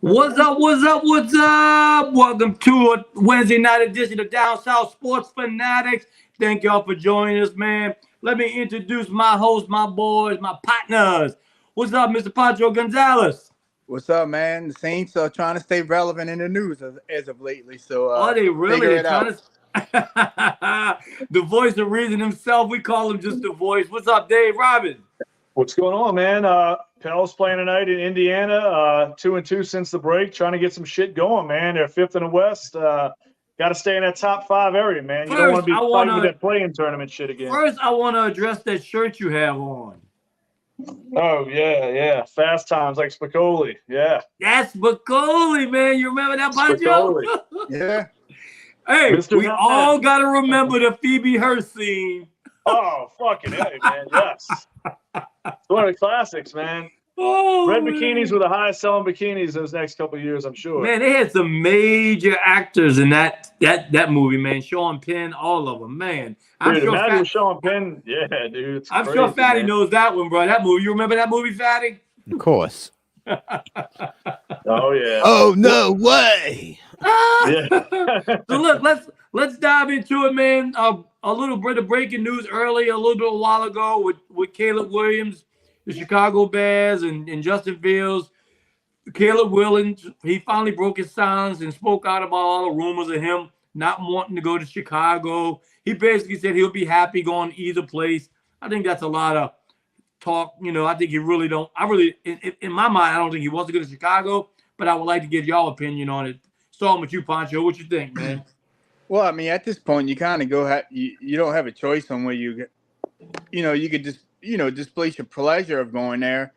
What's up? What's up? What's up? Welcome to a Wednesday night edition of Down South Sports Fanatics. Thank y'all for joining us, man. Let me introduce my hosts, my boys, my partners. What's up, Mr. Pancho Gonzalez? What's up, man? The Saints are trying to stay relevant in the news as of lately, so Are they really? figure They're it out. trying to. The voice of reason himself. We call him just the voice. What's up, Dave Robbins? What's going on, man? Pels playing tonight in Indiana, 2-2 since the break, trying to get some shit going, man. They're fifth in the West. Got to stay in that top five area, man. You don't want to be fighting with that play-in tournament shit again. First, I want to address that shirt you have on. Oh, yeah. Fast times like Spicoli. Yeah. That's Spicoli, man. You remember that, Pancho? Yeah. Hey, Mr. we all got to remember the Phoebe Hearst scene. Oh, fucking A, man. Yes. It's one of the classics, man. Oh, Red bikinis were the highest selling bikinis those next couple of years, I'm sure. Man, they had some major actors in that movie, man. Sean Penn, all of them, man. I'm sure imagine Sean Penn. Yeah, dude. I'm crazy, sure Fatty knows that one, bro. That movie. You remember that movie, Fatty? Of course. Oh, yeah. Oh, no way. Yeah. So look, let's dive into it, man. A little bit of breaking news early, a little bit a while ago with Caleb Williams, the Chicago Bears, and Justin Fields. Caleb Williams, he finally broke his silence and spoke out about all the rumors of him not wanting to go to Chicago. He basically said he'll be happy going either place. I think that's a lot of talk. You know, I think he really don't. In my mind, I don't think he wants to go to Chicago, but I would like to get y'all opinion on it. Starting with you, Pancho. What you think, man? Well, I mean, at this point, you kind of you don't have a choice on where you could just, displace your pleasure of going there.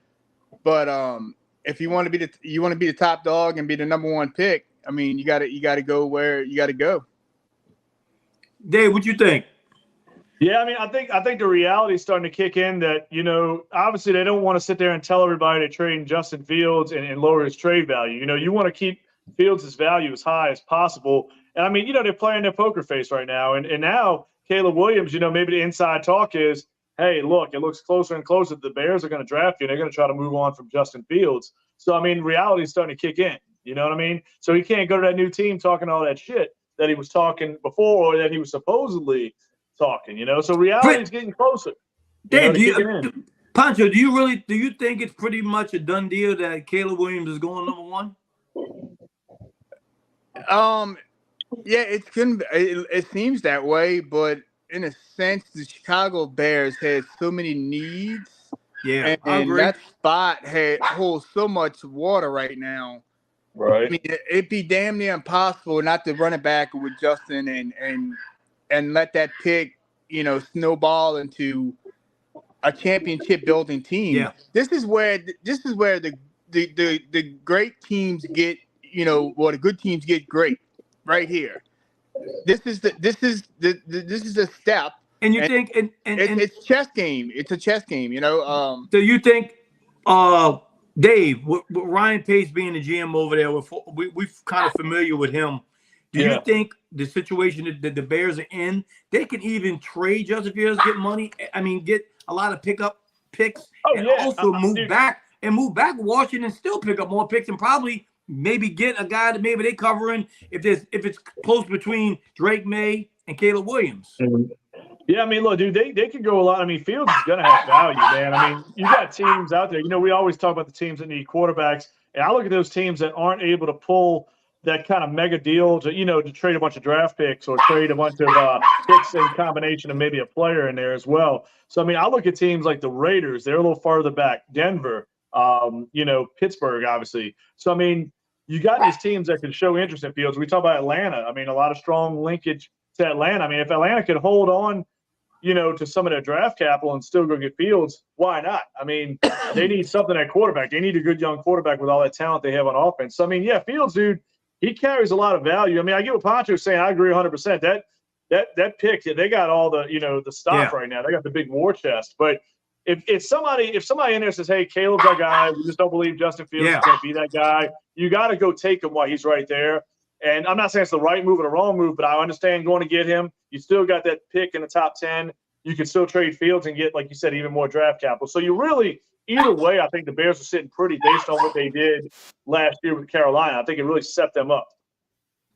But if you want to be the top dog and be the number one pick, I mean, you got to go where you got to go. Dave, what you think? Yeah, I mean, I think the reality is starting to kick in that, obviously they don't want to sit there and tell everybody to trade Justin Fields and lower his trade value. You want to keep Fields' value as high as possible. And I mean, they're playing their poker face right now. And now Caleb Williams, maybe the inside talk is, hey, look, it looks closer and closer. The Bears are going to draft you. And they're going to try to move on from Justin Fields. So, I mean, reality is starting to kick in. You know what I mean? So he can't go to that new team talking all that shit that he was talking before or that he was supposedly talking, So reality is getting closer. Dave, Pancho, do you think it's pretty much a done deal that Caleb Williams is going number one? Yeah, it seems that way, but in a sense, the Chicago Bears had so many needs. Yeah, and that spot holds so much water right now. Right. I mean, it'd be damn near impossible not to run it back with Justin and let that pick, snowball into a championship building team. Yeah. This is where the great teams get, the good teams get great. Right here, this is a step, and you think, and it's chess game. It's a chess game, So you think, Dave, with Ryan Pace being the GM over there, we're kind of familiar with him. Do you think the situation that the Bears are in, they can even trade Justin Fields, get money? I mean, get a lot of picks, also move back, Washington still pick up more picks and probably. Maybe get a guy that maybe they covering if it's close between Drake May and Caleb Williams. Yeah, I mean, look, dude, they could go a lot. I mean, Fields is going to have value, man. I mean, you got teams out there. We always talk about the teams that need quarterbacks, and I look at those teams that aren't able to pull that kind of mega deal to trade a bunch of draft picks or trade a bunch of picks in combination of maybe a player in there as well. So, I mean, I look at teams like the Raiders. They're a little farther back. Denver, Pittsburgh, obviously. So, I mean, you got these teams that can show interest in Fields. We talk about Atlanta. I mean, a lot of strong linkage to Atlanta. I mean, if Atlanta could hold on, to some of their draft capital and still go get Fields, why not? I mean, they need something at quarterback. They need a good young quarterback with all that talent they have on offense. So, I mean, yeah, Fields, dude, he carries a lot of value. I mean, I get what Pancho's saying. I agree 100%. That pick, they got all the, the stock right now. They got the big war chest. But if somebody in there says, hey, Caleb's our guy, we just don't believe Justin Fields is going to be that guy, you got to go take him while he's right there. And I'm not saying it's the right move or the wrong move, but I understand going to get him. You still got that pick in the top 10. You can still trade Fields and get, like you said, even more draft capital. So you really, either way, I think the Bears are sitting pretty based on what they did last year with Carolina. I think it really set them up.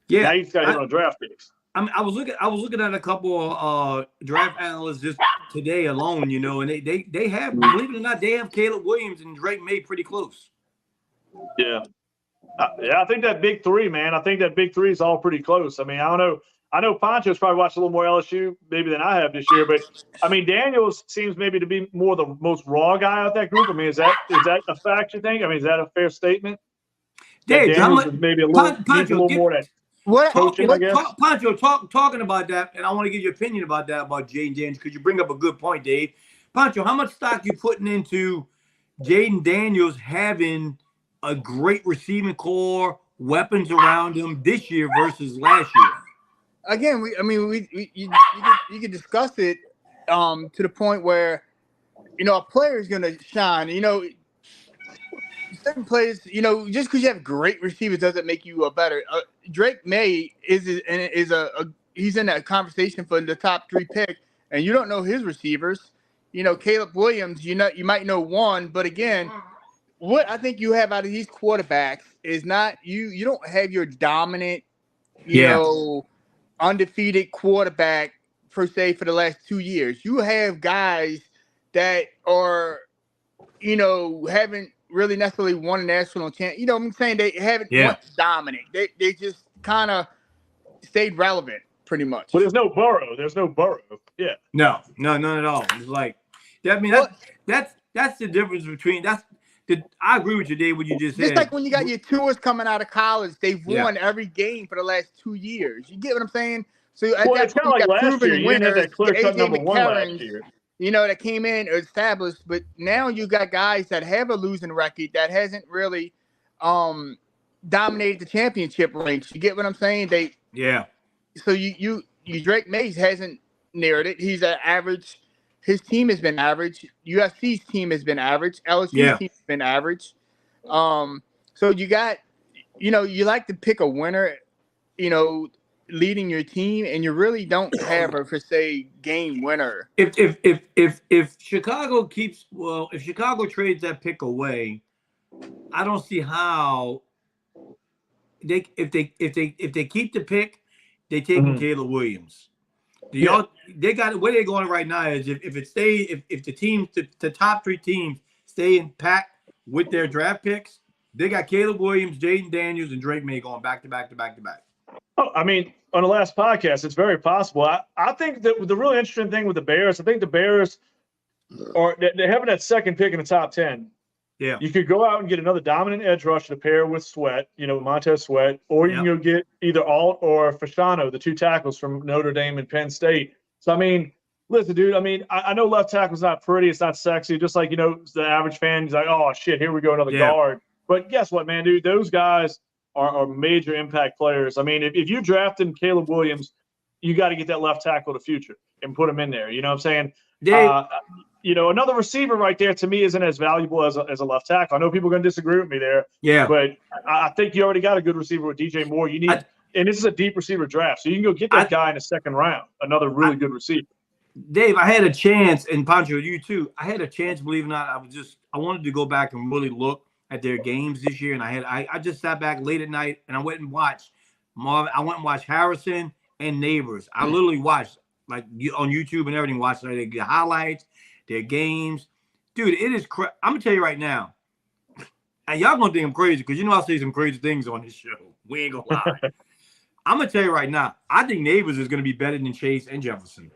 Yeah, now you just got to hit on draft picks. I mean, I was looking at a couple of draft analysts just today alone, you know, and they have, believe it or not, they have Caleb Williams and Drake May pretty close. Yeah. Yeah, I think that big three, man. I think that big three is all pretty close. I mean, I don't know. I know Poncho's probably watched a little more LSU maybe than I have this year, but I mean, Daniels seems maybe to be more the most raw guy out of that group. I mean, is that a fact, you think? I mean, is that a fair statement? Dave, Daniels is maybe a little, needs a little more that coaching, I guess. Poncho, talking about that, and I want to get your opinion about that, about Jaden Daniels, because you bring up a good point, Dave. Poncho, how much stock you putting into Jaden Daniels having a great receiving core, weapons around him this year versus last year? Again, you could discuss it to the point where, you know, a player is going to shine. You know, certain players, you know, just because you have great receivers doesn't make you a better. Drake May he's in that conversation for the top 3 pick, and you don't know his receivers. You know, Caleb Williams, you might know one, but again, what I think you have out of these quarterbacks is not you don't have your dominant, you know, undefeated quarterback per se for the last 2 years. You have guys that are, you know, haven't really necessarily won a national champ. You know what I'm saying? They haven't won dominant. They just kind of stayed relevant pretty much. But there's no Burrow. Yeah. No, none at all. It's like, I mean, that's the difference between I agree with you, Dave, what you just said. Just like when you got your tours coming out of college, they've won every game for the last 2 years. You get what I'm saying? So it's kind of like last year. You didn't have that clear-cut number one last year. You know, that came in established, but now you got guys that have a losing record that hasn't really dominated the championship ranks. You get what I'm saying? So you Drake Mays hasn't neared it. He's an average. His team has been average. USC's team has been average. LSU's team has been average. So you got, you know, you like to pick a winner, you know, leading your team, and you really don't have a per se game winner. If Chicago if Chicago trades that pick away, I don't see how if they keep the pick, they take Caleb Williams. They got where they're going right now is if the teams, the top 3 teams stay intact with their draft picks, they got Caleb Williams, Jaden Daniels, and Drake May going back to back to back to back. Oh, I mean, on the last podcast, it's very possible. I think that the really interesting thing with the Bears, I think the Bears they're having that second pick in the top 10. Yeah. You could go out and get another dominant edge rusher to pair with Sweat, you know, Montez Sweat, or you can go get either Alt or Fasciano, the 2 tackles from Notre Dame and Penn State. So, I mean, listen, dude, I mean, I know left tackle's not pretty. It's not sexy. Just like, you know, the average fan is like, oh, shit, here we go, another guard. But guess what, man, dude? Those guys are major impact players. I mean, if you drafted Caleb Williams, you got to get that left tackle of the future and put him in there. You know what I'm saying? You know, another receiver right there to me isn't as valuable as a left tackle. I know people are going to disagree with me there. Yeah. But I think you already got a good receiver with DJ Moore. You need and this is a deep receiver draft, so you can go get that guy in the second round, another really good receiver. Dave, I had a chance, and Pancho, you too. I had a chance, believe it or not. I wanted to go back and really look at their games this year, and I just sat back late at night and I went and watched Harrison and Neighbors. I literally watched like on YouTube and everything. Watched their highlights, their games, dude. It is. I'm gonna tell you right now, and y'all gonna think I'm crazy because you know I say some crazy things on this show. We ain't gonna lie. I'm gonna tell you right now. I think Neighbors is gonna be better than Chase and Jefferson.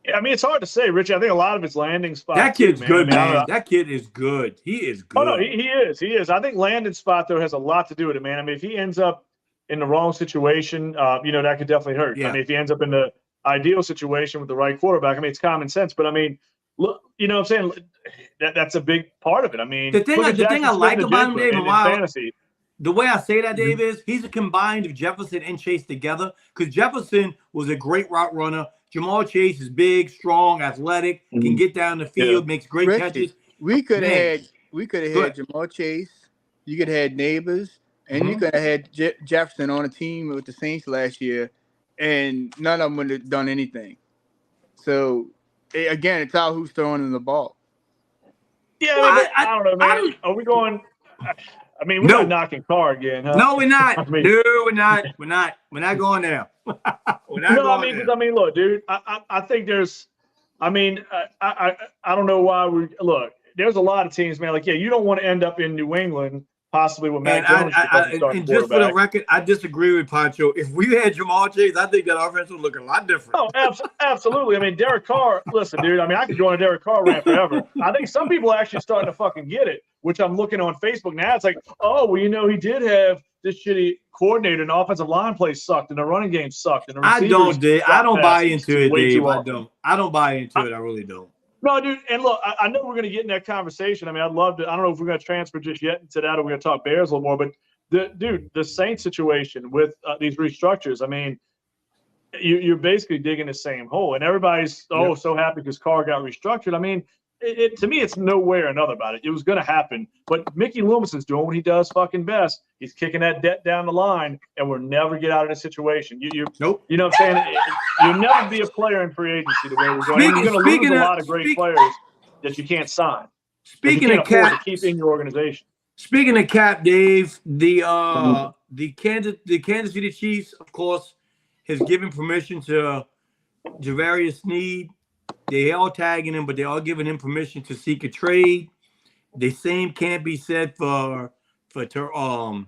Yeah, I mean, it's hard to say, Richie. I think a lot of his landing spots. That kid's good, man. That kid is good. He is good. Oh, no, he is. He is. I think landing spot, though, has a lot to do with it, man. I mean, if he ends up in the wrong situation, you know, that could definitely hurt. Yeah. I mean, if he ends up in the ideal situation with the right quarterback, I mean, it's common sense. But, I mean, look, you know what I'm saying? That's a big part of it. I mean, the thing I like about him, Dave, fantasy. The way I say that, Dave, is he's a combined of Jefferson and Chase together because Jefferson was a great route runner. Jamal Chase is big, strong, athletic, can get down the field, makes great catches. We could have had Jamal Chase. You could have had Neighbors, and you could have had Jefferson on a team with the Saints last year, and none of them would have done anything. So, again, it's all who's throwing in the ball. Yeah, Well, I don't know, man. Are we going? I mean, we're not knocking Carr again, huh? No, we're not. I mean, no, we're not. We're not. We're not going there. We're not no, going there. I mean, look, dude. I think there's. I mean, I don't know why we look. There's a lot of teams, man. Like, yeah, you don't want to end up in New England, possibly with Mac Jones. And just for the record, I disagree with Pancho. If we had Jamal Chase, I think that offense would look a lot different. Oh, absolutely. I mean, Derek Carr. Listen, dude. I mean, I could go on a Derek Carr rant forever. I think some people are actually starting to fucking get it. Which I'm looking on Facebook now. It's like, oh, well, you know, he did have this shitty coordinator, and the offensive line play sucked, and the running game sucked, and the receivers. I don't buy into it, Dave. I don't buy into it. I really don't. No, dude. And look, I know we're going to get in that conversation. I mean, I'd love to. I don't know if we're going to transfer just yet into that, or we're going to talk Bears a little more. But the Saints situation with these restructures. I mean, you're basically digging the same hole, and everybody's so happy because Carr got restructured. I mean. To me, it's no way or another about it. It was going to happen. But Mickey Loomis is doing what he does fucking best. He's kicking that debt down the line, and we'll never get out of this situation. Nope. You know what I'm saying? You'll never be a player in free agency the way we're going. You're going to lose a lot of great players that you can't sign. Speaking of cap, to keep in your organization. Speaking of cap, Dave, the Kansas City Chiefs, of course, has given permission to Javarius Sneed. They all tagging him, but they all giving him permission to seek a trade. The same can't be said for the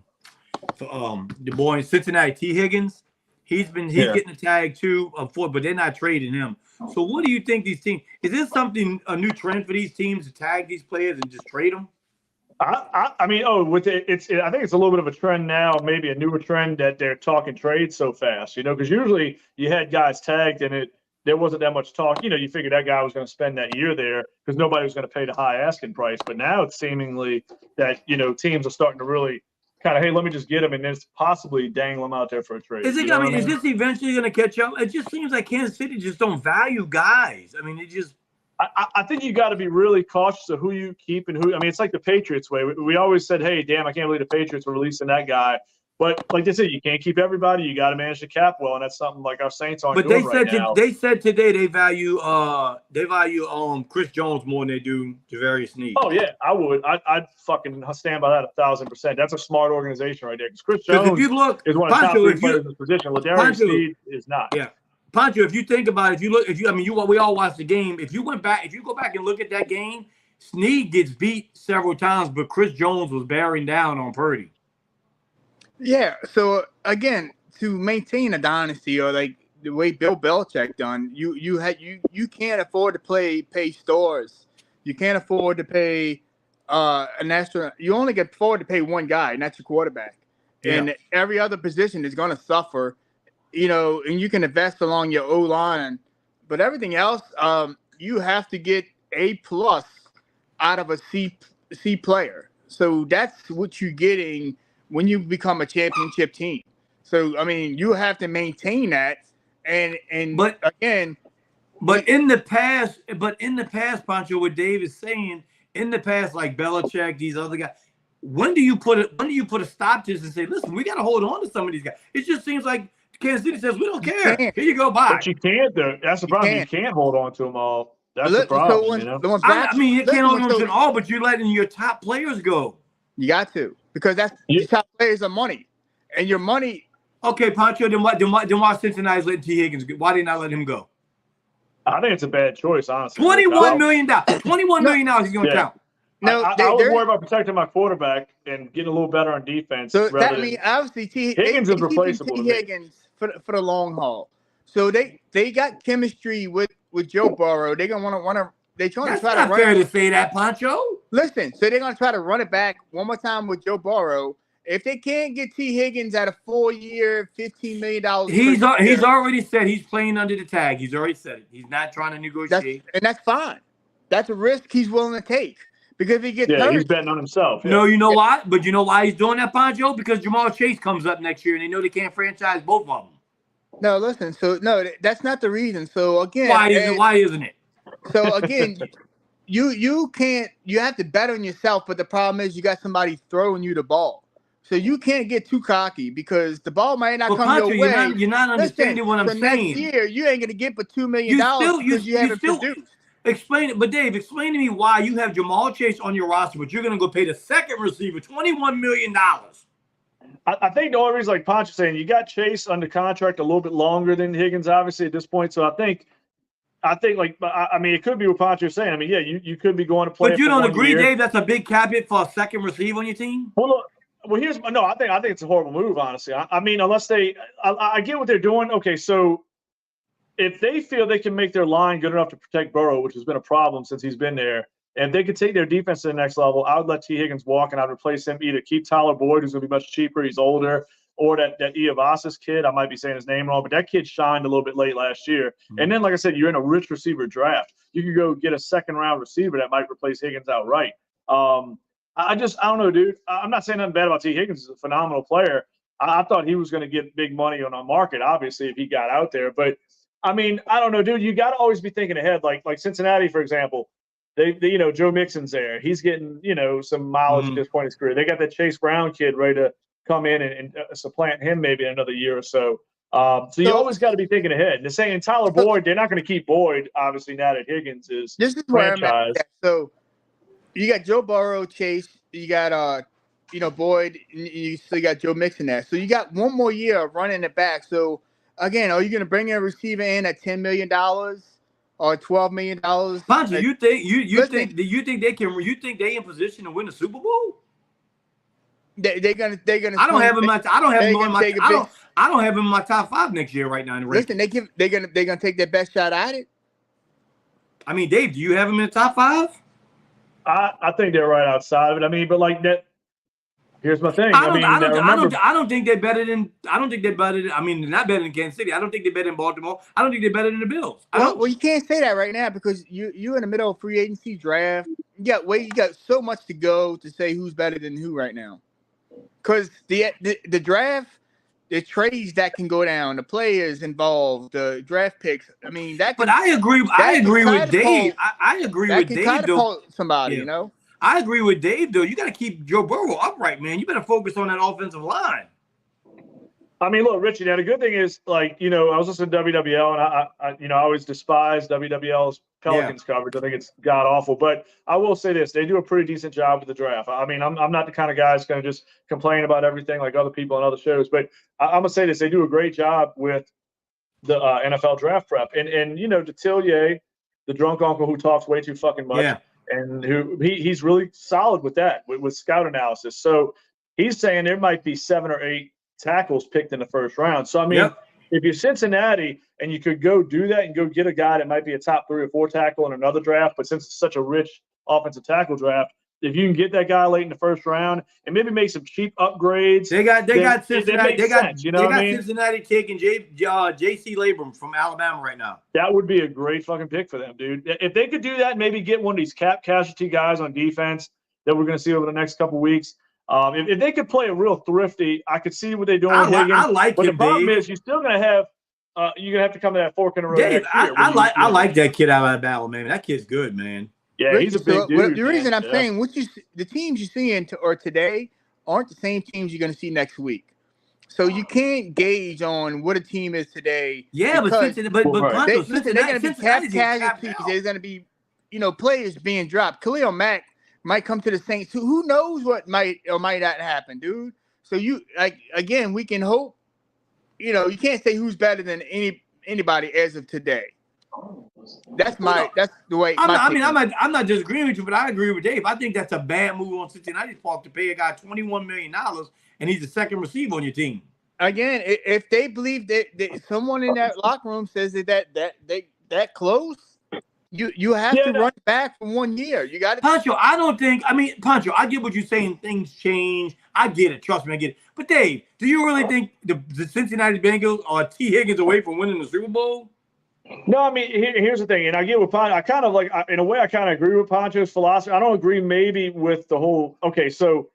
boy in Cincinnati, T. Higgins. He's getting a tag too, but they're not trading him. So what do you think these teams? Is this a new trend for these teams to tag these players and just trade them? I mean, I think it's a little bit of a trend now, maybe a newer trend that they're talking trades so fast. You know, because usually you had guys tagged and there wasn't that much talk. You know, you figured that guy was going to spend that year there because nobody was going to pay the high asking price. But now it's seemingly that, you know, teams are starting to really kind of, hey, let me just get him and then possibly dangle him out there for a trade. Is this eventually going to catch up? It just seems like Kansas City just don't value guys. I mean, it just. I think you got to be really cautious of who you keep and who. I mean, it's like the Patriots way. We always said, hey, damn, I can't believe the Patriots were releasing that guy. But like they said, you can't keep everybody. You got to manage the cap well, and that's something like our Saints aren't doing right now. They said today they value Chris Jones more than they do Javarius Sneed. Oh yeah, I would. I'd fucking stand by that 1,000%. That's a smart organization right there. Because Chris Jones is one of the top three players in this position. Ladarius Sneed is not. Yeah, Pancho. If you think about it, we all watched the game. If you go back and look at that game, Sneed gets beat several times, but Chris Jones was bearing down on Purdy. Yeah, so again, to maintain a dynasty or like the way Bill Belichick done, you can't afford to pay stars. You can't afford to pay an astronaut. You only can afford to pay one guy, and that's your quarterback. Yeah. And every other position is going to suffer, you know, and you can invest along your O-line, but everything else, you have to get A+ out of a C player. So that's what you're getting when you become a championship team. So, I mean, you have to maintain that. In the past, Pancho, what Dave is saying, in the past, like Belichick, these other guys, when do you put a stop to this and say, listen, we got to hold on to some of these guys? It just seems like Kansas City says, we don't care. Here you go, bye. But you can't, though. That's the problem. You can't hold on to them all. That's the problem, you know? You can't hold on to them all, but you're letting your top players go. You got to. Because your top players are money. And your money. Okay, Pancho, then why Cincinnati's letting T. Higgins go? Why did they not let him go? I think it's a bad choice, honestly. $21 million. $21 million he's going to count. No, I was worried about protecting my quarterback and getting a little better on defense. So that means obviously Higgins is replaceable. T. Higgins for the long haul. So they got chemistry with Joe Burrow. They're gonna want to. They're trying to try to run. That's not fair to say that, Pancho. Listen, so they're gonna try to run it back one more time with Joe Burrow. If they can't get T. Higgins at a 4-year, $15 million, he's already said he's playing under the tag. He's already said it. He's not trying to negotiate, and that's fine. That's a risk he's willing to take because if he gets hurt, he's betting on himself. Yeah. No, you know why? But you know why he's doing that, Pancho? Because Jamal Chase comes up next year, and they know they can't franchise both of them. No, listen. So no, that's not the reason. So again, why isn't it? So again. You can't. You have to bet on yourself, but the problem is you got somebody throwing you the ball, so you can't get too cocky because the ball might not come your way. You're not understanding what I'm saying. Next year, you ain't gonna get but $2 million because you haven't produced. Explain it, but Dave, explain to me why you have Jamal Chase on your roster, but you're going to go pay the second receiver $21 million. I think the only reason, like Poncho's saying, you got Chase under contract a little bit longer than Higgins, obviously, at this point. So I think, like, I mean, it could be what Poncho's saying. I mean, yeah, you could be going to play. But you don't agree, Dave, that's a big cap hit for a second receiver on your team? Well, look, I think it's a horrible move, honestly. I mean, unless I get what they're doing. Okay, so if they feel they can make their line good enough to protect Burrow, which has been a problem since he's been there, and if they could take their defense to the next level, I would let T. Higgins walk, and I'd replace him. Either keep Tyler Boyd, who's going to be much cheaper, he's older, or that Iavasas kid. I might be saying his name wrong, but that kid shined a little bit late last year. Mm-hmm. And then, like I said, you're in a rich receiver draft. You could go get a second-round receiver that might replace Higgins outright. I don't know, dude. I'm not saying nothing bad about T. Higgins. He's a phenomenal player. I thought he was going to get big money on a market, obviously, if he got out there. But, I mean, I don't know, dude. You got to always be thinking ahead. Like Cincinnati, for example. They Joe Mixon's there. He's getting, some mileage at this point in his career. They got that Chase Brown kid ready to come in and supplant him maybe in another year or so. So you always got to be thinking ahead. And saying Tyler Boyd, they're not going to keep Boyd, obviously, now that Higgins is this is franchise. Where I'm at. So you got Joe Burrow, Chase, you got Boyd, and you still got Joe Mixon there. So you got one more year of running it back. So again, are you going to bring a receiver in at $10 million? Or $12 million. Poncho, you think they in position to win the Super Bowl? They're gonna. I don't have him in my top 5 next year right now. In the listen, they're gonna take their best shot at it. I mean, Dave, do you have him in the top 5? I think they're right outside of it. I mean, but like that. Here's my thing. I don't think they're better than. I mean, they're not better than Kansas City. I don't think they're better than Baltimore. I don't think they're better than the Bills. Well, you can't say that right now because you're in the middle of free agency draft. You got so much to go to say who's better than who right now. Because the draft, the trades that can go down, the players involved, the draft picks. I mean that. But I agree with Dave. I agree with Dave. Somebody, yeah. I agree with Dave, though. You got to keep Joe Burrow upright, man. You better focus on that offensive line. I mean, look, Richie, now the good thing is, like, I was listening to WWL, and I always despise WWL's Pelicans coverage. I think it's god-awful. But I will say this. They do a pretty decent job with the draft. I mean, I'm not the kind of guy that's going to just complain about everything like other people on other shows. But I'm going to say this. They do a great job with the NFL draft prep. And Detillier, the drunk uncle who talks way too fucking much. Yeah. And he's really solid with that, with scout analysis. So he's saying there might be 7 or 8 tackles picked in the first round. So, I mean, if you're Cincinnati and you could go do that and go get a guy that might be a top 3 or 4 tackle in another draft, but since it's such a rich offensive tackle draft, if you can get that guy late in the first round and maybe make some cheap upgrades. They got Cincinnati. They got Cincinnati taking J.C. Labram from Alabama right now. That would be a great fucking pick for them, dude. If they could do that, and maybe get one of these cap casualty guys on defense that we're going to see over the next couple of weeks. If they could play a real thrifty, I could see what they're doing with Higgins. I like but him, the problem Dave. is you're still going to have you're going to have to come to that fork in the road. Dave, I like that kid out of Alabama, man. That kid's good, man. Yeah, he's a big dude. The reason I'm saying the teams you're seeing today aren't the same teams you're going to see next week. So you can't gauge on what a team is today. Yeah, but they're going to be cap casualties. There's going to be, players being dropped. Khalil Mack might come to the Saints. Who knows what might or might not happen, dude? So we can hope. You can't say who's better than anybody as of today. That's the way. I'm not disagreeing with you, but I agree with Dave. I think that's a bad move on Cincinnati's part to pay a guy $21 million, and he's the second receiver on your team. Again, if they believe that someone in that locker room says that close, you have to run back for 1 year. You got to. Pancho, Pancho, I get what you're saying. Things change. I get it. Trust me, I get it. But Dave, do you really think the Cincinnati Bengals are T. Higgins away from winning the Super Bowl? No, I mean, here's the thing, and I get with Poncho. I kind of in a way, I kind of agree with Poncho's philosophy. I don't agree maybe with the whole. Okay, so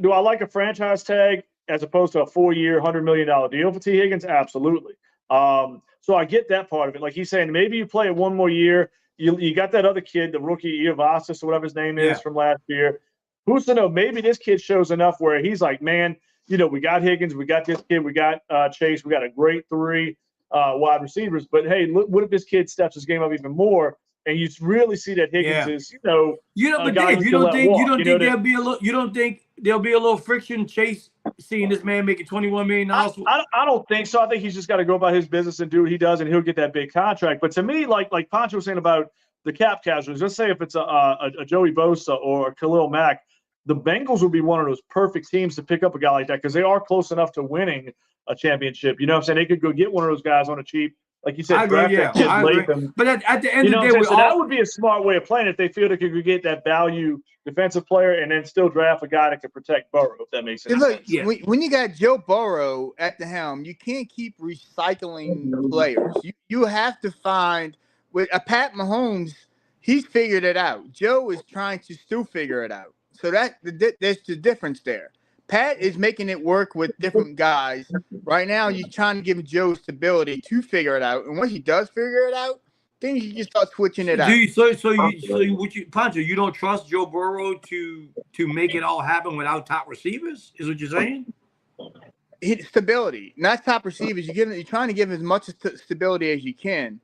do I like a franchise tag as opposed to a 4-year, $100 million deal for T. Higgins? Absolutely. So I get that part of it. Like he's saying, maybe you play it 1 more year. You got that other kid, the rookie Iavasas or whatever his name is from last year. Who's to know? Maybe this kid shows enough where he's like, man, we got Higgins, we got this kid, we got Chase, we got a great 3 wide receivers. But hey, look, what if this kid steps his game up even more and you really see that Higgins is, a but guy Dave, you you can don't let think walk. you don't You think know, there'll be a little you don't think there'll be a little friction, Chase, seeing this man making $21 million? I don't think so. I think he's just got to go about his business and do what he does, and he'll get that big contract. But to me, like Pancho was saying about the cap casualties, let's say if it's a Joey Bosa or a Khalil Mack, the Bengals would be one of those perfect teams to pick up a guy like that because they are close enough to winning a championship. You know what I'm saying? They could go get one of those guys on a cheap, like you said, I agree, draft that kid I late. agree. But at the end of the day, that would be a smart way of playing if they feel they could get that value defensive player and then still draft a guy that can protect Burrow, if that makes sense. Look, when you got Joe Burrow at the helm, you can't keep recycling players. You have to find with a Pat Mahomes. He's figured it out. Joe is trying to still figure it out. So there's the difference there. Pat is making it work with different guys. Right now, you're trying to give Joe stability to figure it out. And once he does figure it out, then you can start switching it out. Pancho, you don't trust Joe Burrow to make it all happen without top receivers? Is what you're saying? Stability, not top receivers. You're trying to give as much stability as you can.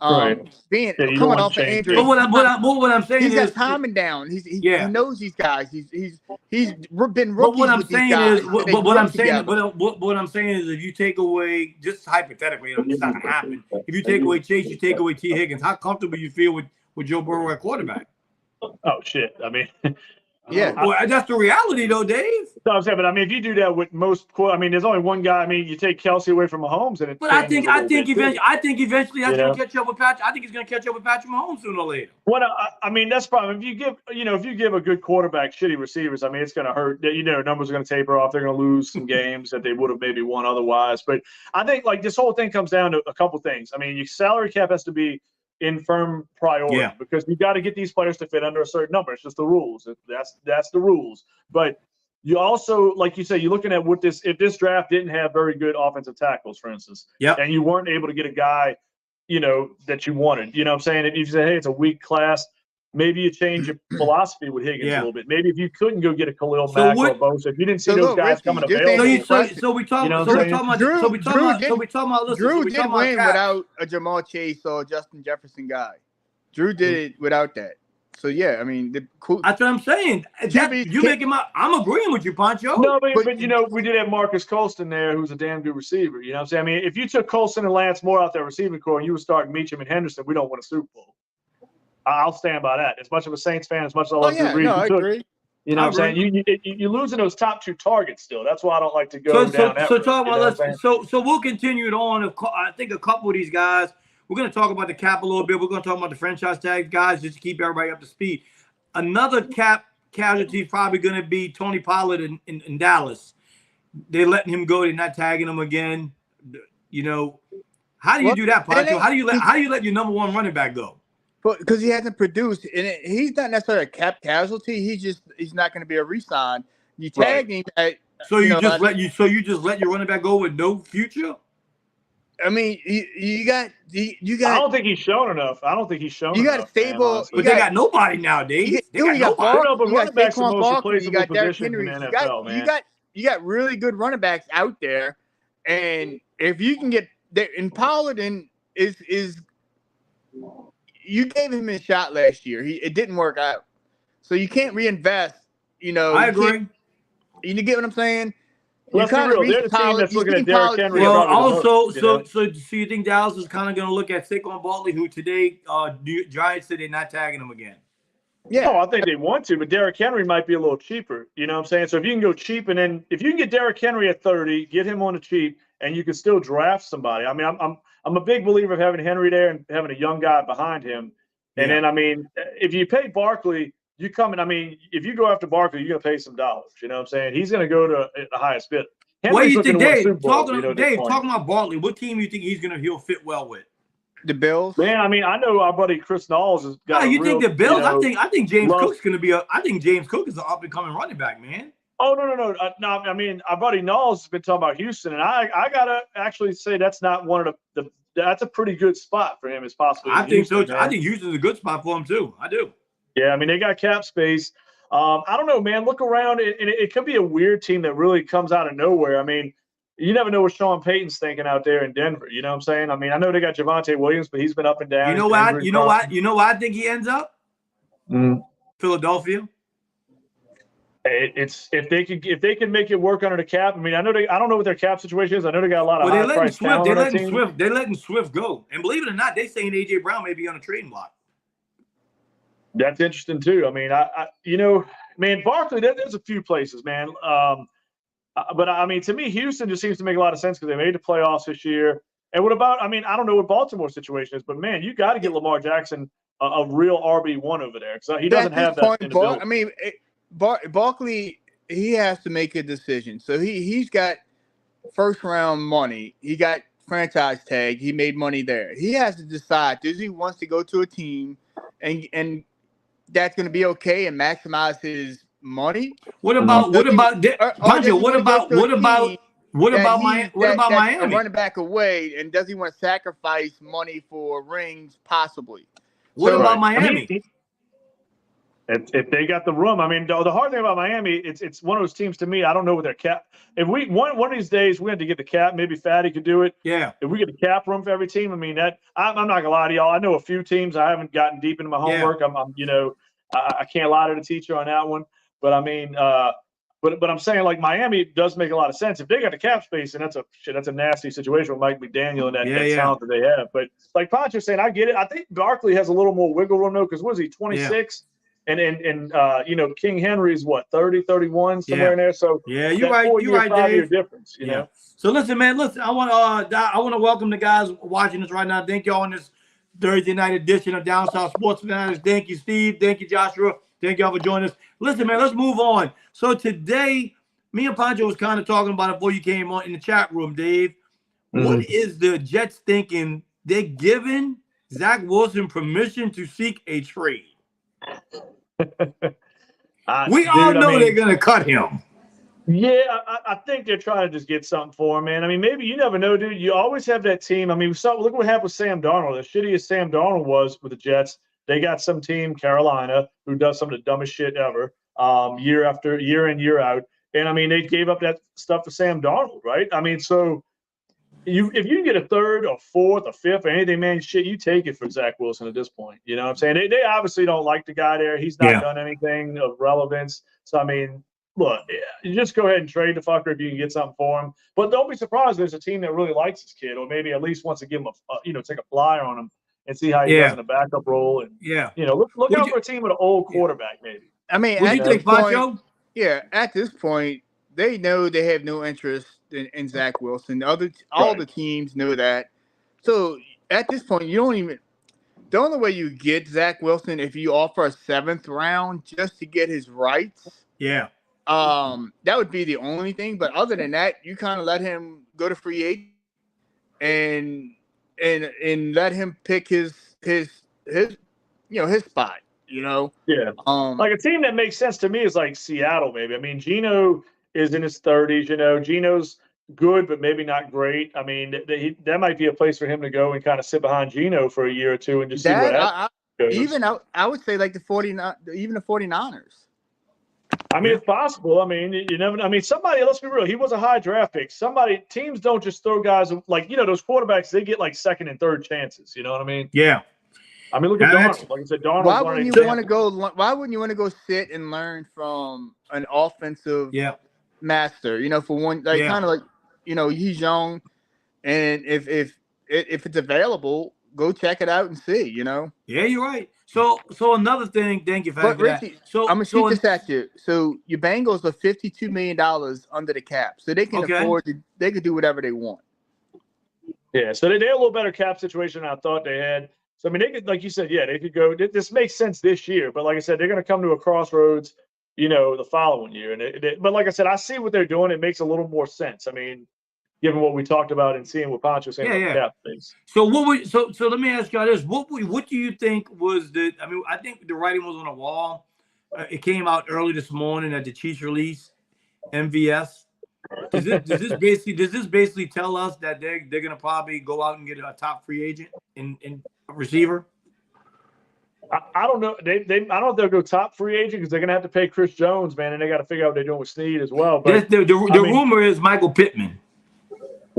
Right. Coming off an injury. But what I'm saying he's is got timing down. He knows these guys. He's been rookies. But what I'm saying is, what I'm saying is, if you take away, just hypothetically, it's not gonna happen. If you take away Chase, you take away T. Higgins. How comfortable you feel with Joe Burrow at quarterback? Oh shit! I mean, that's the reality, though, Dave. No, I'm saying, but I mean, if you do that with most, there's only one guy. I mean, you take Kelsey away from Mahomes, and I think eventually that's going to catch up with Patrick. I think he's going to catch up with Patrick Mahomes sooner or later. Well, I mean, that's probably if you give a good quarterback shitty receivers, I mean, it's going to hurt. Numbers are going to taper off. They're going to lose some games that they would have maybe won otherwise. But I think this whole thing comes down to a couple things. I mean, your salary cap has to be in firm priority because you got to get these players to fit under a certain number. It's just the rules. That's the rules. But you also, like you said, you're looking at if this draft didn't have very good offensive tackles, for instance, and you weren't able to get a guy, that you wanted. You know what I'm saying? If you say, hey, it's a weak class, maybe you change your philosophy with Higgins a little bit. Maybe if you couldn't go get a Khalil Mack or a Bosa, if you didn't see those guys coming available. So we talking about Drew did win without a Jamal Chase or Justin Jefferson guy. Drew did it without that. So I mean, that's what I'm saying. I'm agreeing with you, Pancho. No, but we did have Marcus Colston there, who's a damn good receiver. You know what I'm saying? I mean, if you took Colston and Lance Moore out there receiving core, and you would start Meacham and Henderson, we don't win a Super Bowl. I'll stand by that. As much of a Saints fan, as much as I love Drew Brees, I agree. You know what I'm saying? You're losing those top two targets still. That's why I don't like to go down that road. So we'll continue it on. I think a couple of these guys. We're going to talk about the cap a little bit. We're going to talk about the franchise tag guys just to keep everybody up to speed. Another cap casualty probably going to be Tony Pollard in Dallas. They're letting him go. They're not tagging him again. How do you do that, Pancho? How do you let your number one running back go? Because he hasn't produced, and he's not necessarily a cap casualty. He's not going to be a re-sign. You tag him. So you just let your running back go with no future. I mean, you got. I don't think he's shown enough. You got a stable. But they got nobody nowadays. You got Saquon Barkley. You got Derrick Henry. You got really good running backs out there, and if you can get and Pollard is. You gave him a shot last year. It didn't work out, so you can't reinvest. I agree. You get what I'm saying? Let's be real. They're the team that's looking at Derrick Henry. Well, also, so you think Dallas is kind of going to look at Saquon Barkley, who today Giants said they're not tagging him again? Yeah, I think they want to, but Derrick Henry might be a little cheaper. You know what I'm saying? So if you can go cheap, and then if you can get Derrick Henry at 30, get him on the cheap, and you can still draft somebody. I mean, I'm a big believer of having Henry there and having a young guy behind him. And then, I mean, if you pay Barkley, if you go after Barkley, you're going to pay some dollars. You know what I'm saying? He's going to go to the highest bid. What do you think, Dave? Talking about Barkley, what team do you think he'll fit well with? The Bills. Man, I mean, I know our buddy Chris Knowles has got. You think the Bills? I think James Cook's going to be I think James Cook is an up and coming running back, man. Oh no! I mean, our buddy Knowles has been talking about Houston, and I gotta actually say that's not one of that's a pretty good spot for him as possibly. I think so. I think Houston's a good spot for him too. I do. Yeah, I mean, they got cap space. I don't know, man. Look around, and it could be a weird team that really comes out of nowhere. I mean, you never know what Sean Payton's thinking out there in Denver. You know what I'm saying? I mean, I know they got Javonte Williams, but he's been up and down. You know what? You know what? You know where I think he ends up? Philadelphia. It's if they can make it work under the cap. I mean, I don't know what their cap situation is. I know they got a lot of high price talent on their team. They're letting Swift go, and believe it or not, they saying AJ Brown may be on a trading block. That's interesting too. I mean, man, Barkley. There's a few places, man. But I mean, to me, Houston just seems to make a lot of sense because they made the playoffs this year. And what about? I mean, I don't know what Baltimore's situation is, but man, you got to get Lamar Jackson a real RB1 over there because he doesn't have that. I mean, Barkley, he has to make a decision. So he's got first round money. He got franchise tag. He made money there. He has to decide: does he wants to go to a team and that's going to be okay and maximize his money? What about Miami? What about Miami? Running back away, and does he want to sacrifice money for rings? Possibly. What about Miami? If they got the room, I mean, the hard thing about Miami, it's one of those teams to me. I don't know what their cap. If we one of these days we had to get the cap, maybe Fatty could do it. Yeah. If we get the cap room for every team, I mean I'm not gonna lie to y'all. I know a few teams. I haven't gotten deep into my homework. Yeah. I can't lie to the teacher on that one. But I mean, but I'm saying like Miami does make a lot of sense if they got the cap space, and that's a nasty situation with Mike McDaniel and that talent that they have. But like Poncho's saying, I get it. I think Barkley has a little more wiggle room though, because what is he 26? Yeah. And King Henry's what 30, 31 somewhere in there. So you're right, Dave. Difference, you know. So listen, man. I want to welcome the guys watching us right now. Thank y'all on this Thursday night edition of Down South Sports Fanatics. Thank you, Steve. Thank you, Joshua. Thank y'all for joining us. Listen, man. Let's move on. So today, me and Poncho was kind of talking about it before you came on in the chat room, Dave. Mm-hmm. What is the Jets thinking? They're giving Zach Wilson permission to seek a trade. We all know they're going to cut him. Yeah, I think they're trying to just get something for him, man. I mean, maybe you never know, dude. You always have that team. I mean, look what happened with Sam Darnold. As shitty as Sam Darnold was with the Jets, they got some team, Carolina, who does some of the dumbest shit ever, year after year in, year out. And, I mean, they gave up that stuff for Sam Darnold, right? I mean, so if you can get a third or fourth or fifth or anything, man, shit, you take it for Zach Wilson at this point. You know what I'm saying? They obviously don't like the guy there. He's not done anything of relevance. So, I mean, look, you just go ahead and trade the fucker if you can get something for him. But don't be surprised there's a team that really likes this kid, or maybe at least wants to give him take a flyer on him and see how he does in a backup role. And look out for a team with an old quarterback, maybe. I mean, at this point, they know they have no interest in Zach Wilson. All the teams know that. So at this point, you don't even. The only way you get Zach Wilson if you offer a 7th round just to get his rights. Yeah. That would be the only thing. But other than that, you kind of let him go to free agent and let him pick his spot. Yeah. Like a team that makes sense to me is like Seattle, maybe. I mean, Geno is in his 30s. Geno's good, but maybe not great. I mean, that might be a place for him to go and kind of sit behind Geno for a year or two and just see what happens. I would say like the 49ers. I mean, it's possible. I mean, you never. I mean, somebody. Let's be real. He was a high draft pick. Teams don't just throw guys like those quarterbacks. They get like 2nd and 3rd chances. You know what I mean? Yeah. I mean, look at Darnold. Like I said, Darnold. Why wouldn't you want to go sit and learn from an offensive master? For one, kind of he's young, and if it's available, go check it out and see. Yeah, you're right. So another thing, thank you for that. So I'm gonna shoot this at you. So your Bengals are $52 million under the cap, so they can afford to. They could do whatever they want. Yeah, so they're a little better cap situation than I thought they had. So I mean, they could, like you said, they could go. This makes sense this year, but like I said, they're going to come to a crossroads, the following year. But like I said, I see what they're doing. It makes a little more sense. I mean, given what we talked about and seeing what Poncho saying about cap things. So so let me ask y'all this: what do you think was the? I mean, I think the writing was on the wall. It came out early this morning that the Chiefs released MVS. Does this basically tell us that they're going to probably go out and get a top free agent in receiver? I don't know. I don't know if they'll go top free agent because they're going to have to pay Chris Jones, man, and they got to figure out what they're doing with Snead as well. But the rumor is Michael Pittman.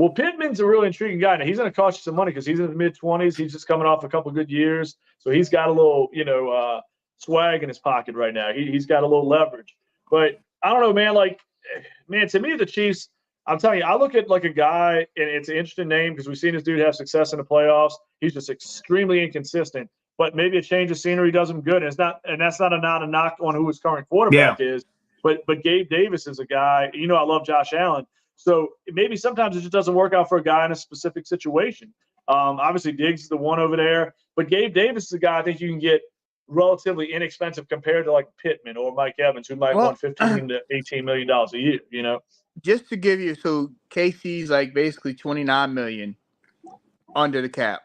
Well, Pittman's a really intriguing guy. Now, he's going to cost you some money because he's in the mid-20s. He's just coming off a couple of good years. So he's got a little, swag in his pocket right now. He's got a little leverage. But I don't know, man. Like, man, to me, the Chiefs, I'm telling you, I look at like a guy, and it's an interesting name because we've seen this dude have success in the playoffs. He's just extremely inconsistent. But maybe a change of scenery does him good. And that's not a knock on who his current quarterback is. But Gabe Davis is a guy. I love Josh Allen. So maybe sometimes it just doesn't work out for a guy in a specific situation. Obviously, Diggs is the one over there. But Gabe Davis is a guy I think you can get relatively inexpensive compared to like Pittman or Mike Evans, who might want $15 to $18 million a year, Just to give you, so KC's like basically $29 million under the cap.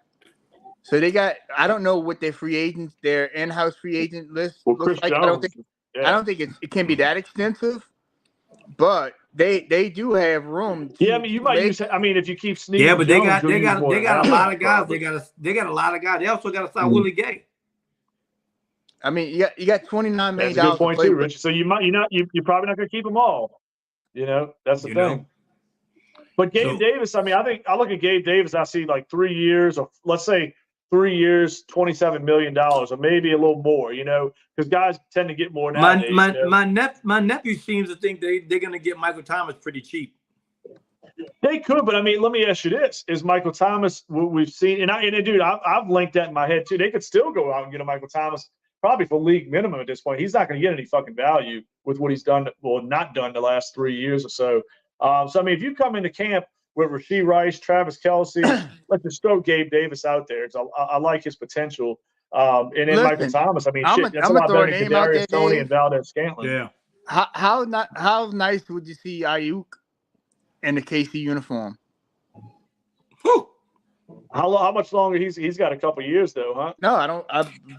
So they got, I don't know what their in-house free agent list looks Chris like. Jones, I don't think it can be that extensive, but they do have room. You might use. If you keep sneaking. Yeah, but they got a lot of guys. They got a lot of guys. They also got to sign Willie Gay. I mean, you got $29 million. That's a good point too, Rich. So you're probably not going to keep them all. That's the thing. But Gabe Davis, I look at Gabe Davis. I see like 3 years, or let's say 3 years, $27 million, or maybe a little more. Because guys tend to get more nowadays. My nephew seems to think they're going to get Michael Thomas pretty cheap. They could, but let me ask you this: is Michael Thomas what we've seen? And dude, I've linked that in my head too. They could still go out and get a Michael Thomas probably for league minimum at this point. He's not going to get any fucking value with what he's done or not done the last 3 years or so. If you come into camp with Rashee Rice, Travis Kelce, let's just throw Gabe Davis out there. I like his potential. And then Michael Thomas, that's a lot better than Kadarius Toney and Valdez Scantling. Yeah. How nice would you see Ayuk in the KC uniform? Whew. How much longer? He's got a couple years though, huh? No, I don't.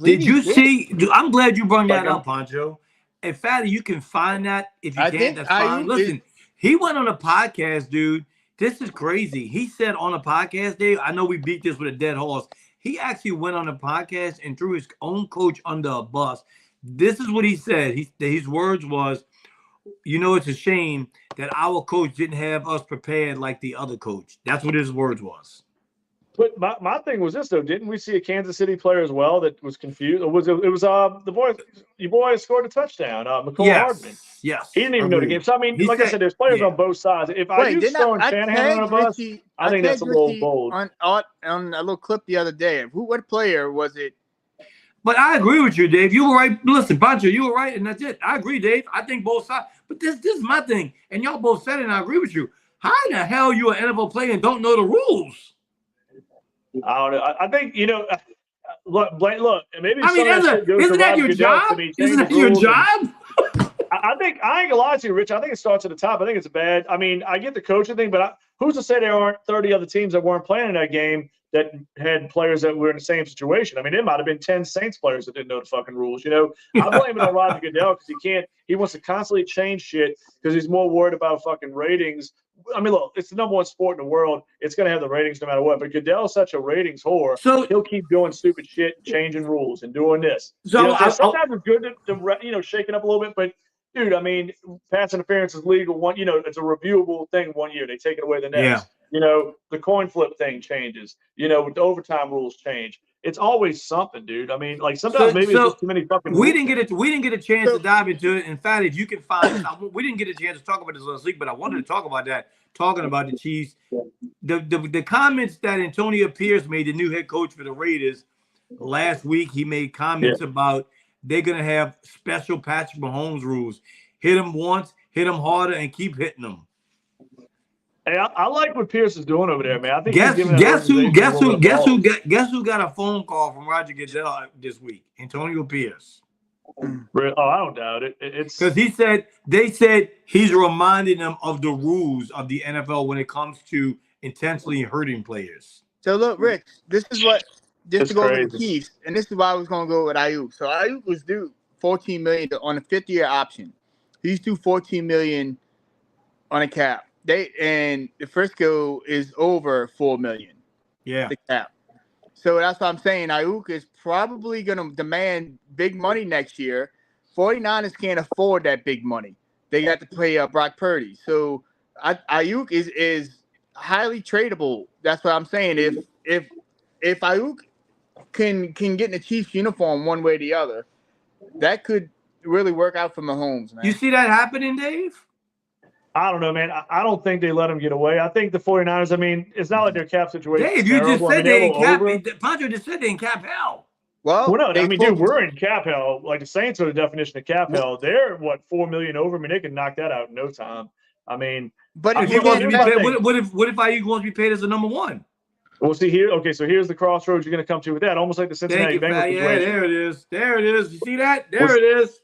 Did you see? I'm glad you brought that up, Pancho. And Fatty, you can find that if you can. That's fine. Listen, he went on a podcast, dude. This is crazy. He said on a podcast, Dave. I know we beat this with a dead horse. He actually went on a podcast and threw his own coach under a bus. This is what he said. His words was, it's a shame that our coach didn't have us prepared like the other coach. That's what his words was. But my thing was this though, didn't we see a Kansas City player as well that was confused? It was your boy scored a touchdown, McCall Hardman. Yes. He didn't even know the game. So I said, there's players on both sides. If I use throwing Shanahan on a bus, I think that's a little bold. On a little clip the other day. What player was it? But I agree with you, Dave. You were right. Listen, Pancho, you were right, and that's it. I agree, Dave. I think both sides. But this is my thing, and y'all both said it, and I agree with you. How in the hell are you an NFL player and don't know the rules? I don't know. I think, look, maybe isn't that your job? Isn't that your job? I think, I ain't gonna lie to you, Rich. I think it starts at the top. I think it's bad. I get the coaching thing, but who's to say there aren't 30 other teams that weren't playing in that game that had players that were in the same situation? There might have been 10 Saints players that didn't know the fucking rules. I blame it on Roger Goodell because he wants to constantly change shit because he's more worried about fucking ratings. Look, it's the number one sport in the world. It's going to have the ratings no matter what. But Goodell's such a ratings whore. So he'll keep doing stupid shit, changing rules and doing this. So sometimes it's good to shake it up a little bit. But, dude, pass interference is legal. It's a reviewable thing 1 year. They take it away the next. Yeah. The coin flip thing changes. The overtime rules change. It's always something, dude. Sometimes maybe it's just too many fucking rules. We didn't get a chance to dive into it. In fact, if you can find, we didn't get a chance to talk about this last week, but I wanted to talk about that. Talking about the Chiefs, the comments that Antonio Pierce made, the new head coach for the Raiders, last week, he made comments about they're gonna have special Patrick Mahomes rules. Hit him once, hit him harder, and keep hitting them. Hey, I like what Pierce is doing over there, man. I think guess who got a phone call from Roger Goodell this week? Antonio Pierce. I don't doubt it. It's because they said he's reminding them of the rules of the NFL when it comes to intentionally hurting players. So look, Rich, this is to go with the Chiefs, and this is why I was going to go with Ayuk. So Ayuk was due $14 million on a 5th-year option. He's due $14 million on a cap. And the first go is over $4 million. Yeah. The cap. So that's what I'm saying. Ayuk is probably going to demand big money next year. 49ers can't afford that big money. They got to pay Brock Purdy. So Ayuk is highly tradable. That's what I'm saying. If Ayuk can get in the Chiefs uniform one way or the other, that could really work out for Mahomes, man. You see that happening, Dave? I don't know, man. I don't think they let him get away. I think the 49ers, I mean, it's not like their cap situation. Dave, you just said they in cap. Over. Pancho just said they in cap hell. Well, no, I mean, dude, we're in cap hell. Like the Saints are the definition of cap hell. They're what, $4 million over. I mean, they can knock that out in no time. I mean, but if he wants to be paid, what if Ayuk wants to be paid as a number one? Well, see here. Okay, so here's the crossroads you're going to come to with that. Almost like the Cincinnati Bengals situation. Yeah, there it is. There it is. You see that? There it is.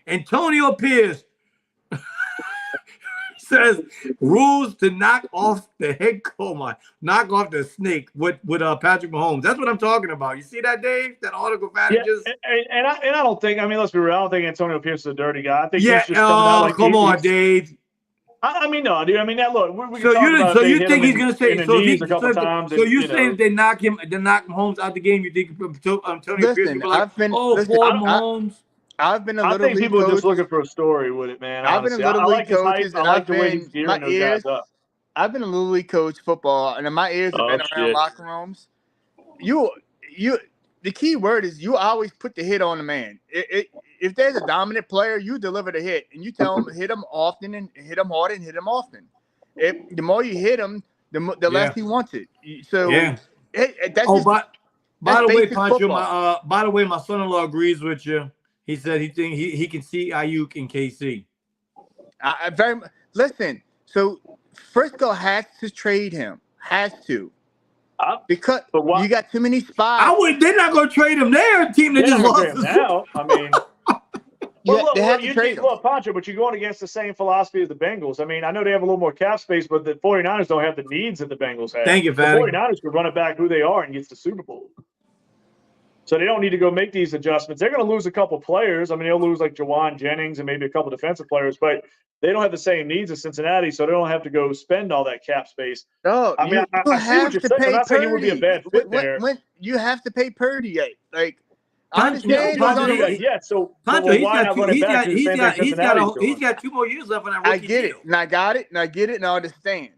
Antonio Pierce says rules to knock off the head coach, knock off the snake with Patrick Mahomes. That's what I'm talking about. You see that, Dave? That article, Fanatics? Yeah, and I don't think. I mean, let's be real. I don't think Antonio Pierce is a dirty guy. I think yeah. He's just coming out come on, Dave. I mean, no, dude. I mean, that look. So you think he's going to say? So you say that they knock Mahomes out the game? You think Antonio Pierce will be like, Mahomes? I've been a little. I think people are just looking for a story with it, man. I've been a little league coach, and I've been my ears. I've been a little league coach football, and my ears have been around locker rooms. The key word is you always put the hit on the man. If there's a dominant player, you deliver the hit, and you tell him hit him often and hit him hard and hit him often. The more you hit him, the less he wants it. So that's by the way, Pancho, my son-in-law agrees with you. He said he can see Ayuk in KC. Listen. So Frisco has to trade him. Has to. Because you got too many spots. They're not going to trade him there. A team that just lost now. I mean, they have to trade him. Well, Pancho, but you're going against the same philosophy as the Bengals. I mean, I know they have a little more cap space, but the 49ers don't have the needs that the Bengals have. Thank you, The 49ers could run it back who they are and get to the Super Bowl. So they don't need to go make these adjustments. They're going to lose a couple players. I mean, they'll lose like Jawan Jennings and maybe a couple defensive players, but they don't have the same needs as Cincinnati, so they don't have to go spend all that cap space. No, I mean, I see what you're saying. I'm not saying he would be a bad fit there. You have to pay Purdy. Like, I understand. So why not run it back? He's got 2 more years left on that rookie I get it, and I got it, and I understand.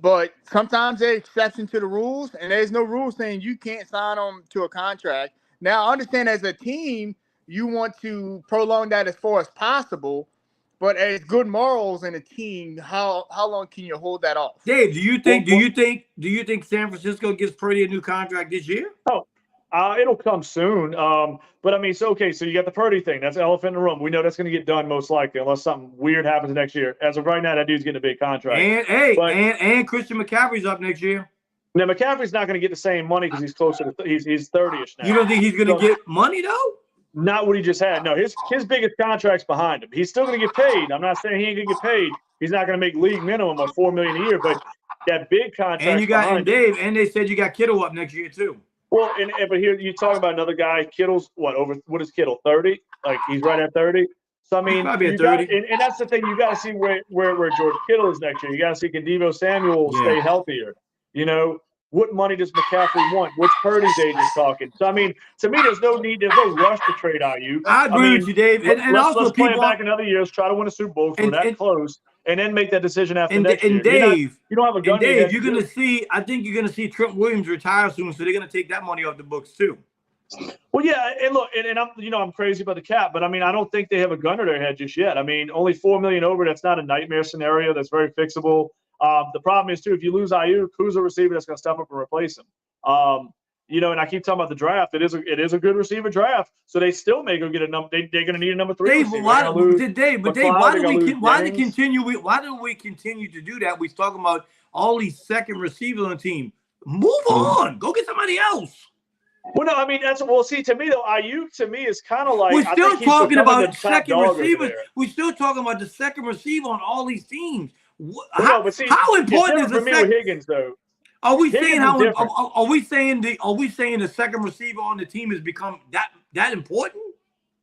But sometimes there's exception to the rules, and there's no rule saying you can't sign them to a contract. Now, I understand as a team, you want to prolong that as far as possible, but as good morals in a team, how long can you hold that off? Dave, do you think San Francisco gives Purdy a new contract this year? Oh, it'll come soon. But I mean, so you got the Purdy thing. That's the elephant in the room. We know that's going to get done most likely, unless something weird happens next year. As of right now, that dude's getting a big contract. And Christian McCaffrey's up next year. Now McCaffrey's not going to get the same money because he's closer to he's 30ish now. You don't think he's going to get money though? Not what he just had. No, his biggest contract's behind him. He's still going to get paid. I'm not saying he ain't going to get paid. He's not going to make league minimum of $4 million a year, but that big contract. And you got Dave, and they said you got Kittle up next year too. Well, but here you talk about another guy. Kittle's what is Kittle, 30? Like he's right at 30. So I mean, probably at 30. And that's the thing. You got to see where George Kittle is next year. You got to see can Deebo Samuel stay healthier. You know, what money does McCaffrey want? What's Purdy's agent talking? So I mean, to me, there's no rush to trade Ayuk. I agree with you, Dave. And also let's play it back another year. Try to win a Super Bowl. We're that close. And then make that decision after next year. And Dave, you don't have a gun. And Dave, you're gonna see. I think you're gonna see Trent Williams retire soon, so they're gonna take that money off the books too. Well, yeah, and look, and I'm crazy about the cap, but I mean, I don't think they have a gun to their head just yet. I mean, only $4 million over. That's not a nightmare scenario. That's very fixable. The problem is too, if you lose Ayuk, who's a receiver that's gonna step up and replace him? And I keep talking about the draft. It is a good receiver draft. So they still may go get a number. They're going to need a number 3. Dave, why do we continue to do that? We're talking about all these second receivers on the team. Move on. Go get somebody else. Well, no, I mean see, to me though, Ayuk to me is kind of like we're still talking about second receivers. We're still talking about the second receiver on all these teams. How important is the second? With Higgins though? Are we saying the second receiver on the team has become that important?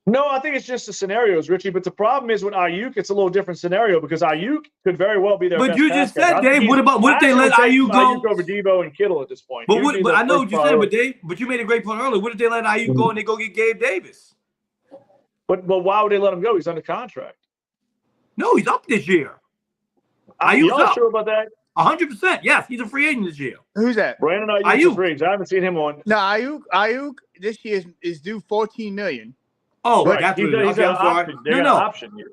No, I think it's just the scenarios, Richie. But the problem is with Ayuk, it's a little different scenario because Ayuk could very well be their best. But you just said, Dave, what if they let Ayuk go? Ayuk over Debo and Kittle at this point. But I know what you said, but Dave, but you made a great point earlier. What if they let Ayuk go and they go get Gabe Davis? But why would they let him go? He's under contract. No, he's up this year. You're not sure about that? 100%. Yes, he's a free agent this year. Who's that? Brandon Ayuk Ayuk. is free agent. I haven't seen him on. No, Ayuk this year is due $14 million. Oh, Right. that's He's what it is. got Okay, an I'm sorry. option. They got an option here.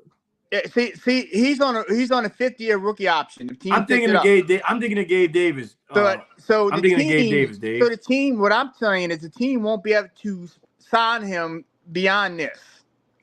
Yeah, see, he's on a 5-year rookie option. The team I'm thinking of Gabe Davis. So I'm the thinking team, of Gabe Davis, Dave. So the team, what I'm saying is the team won't be able to sign him beyond this.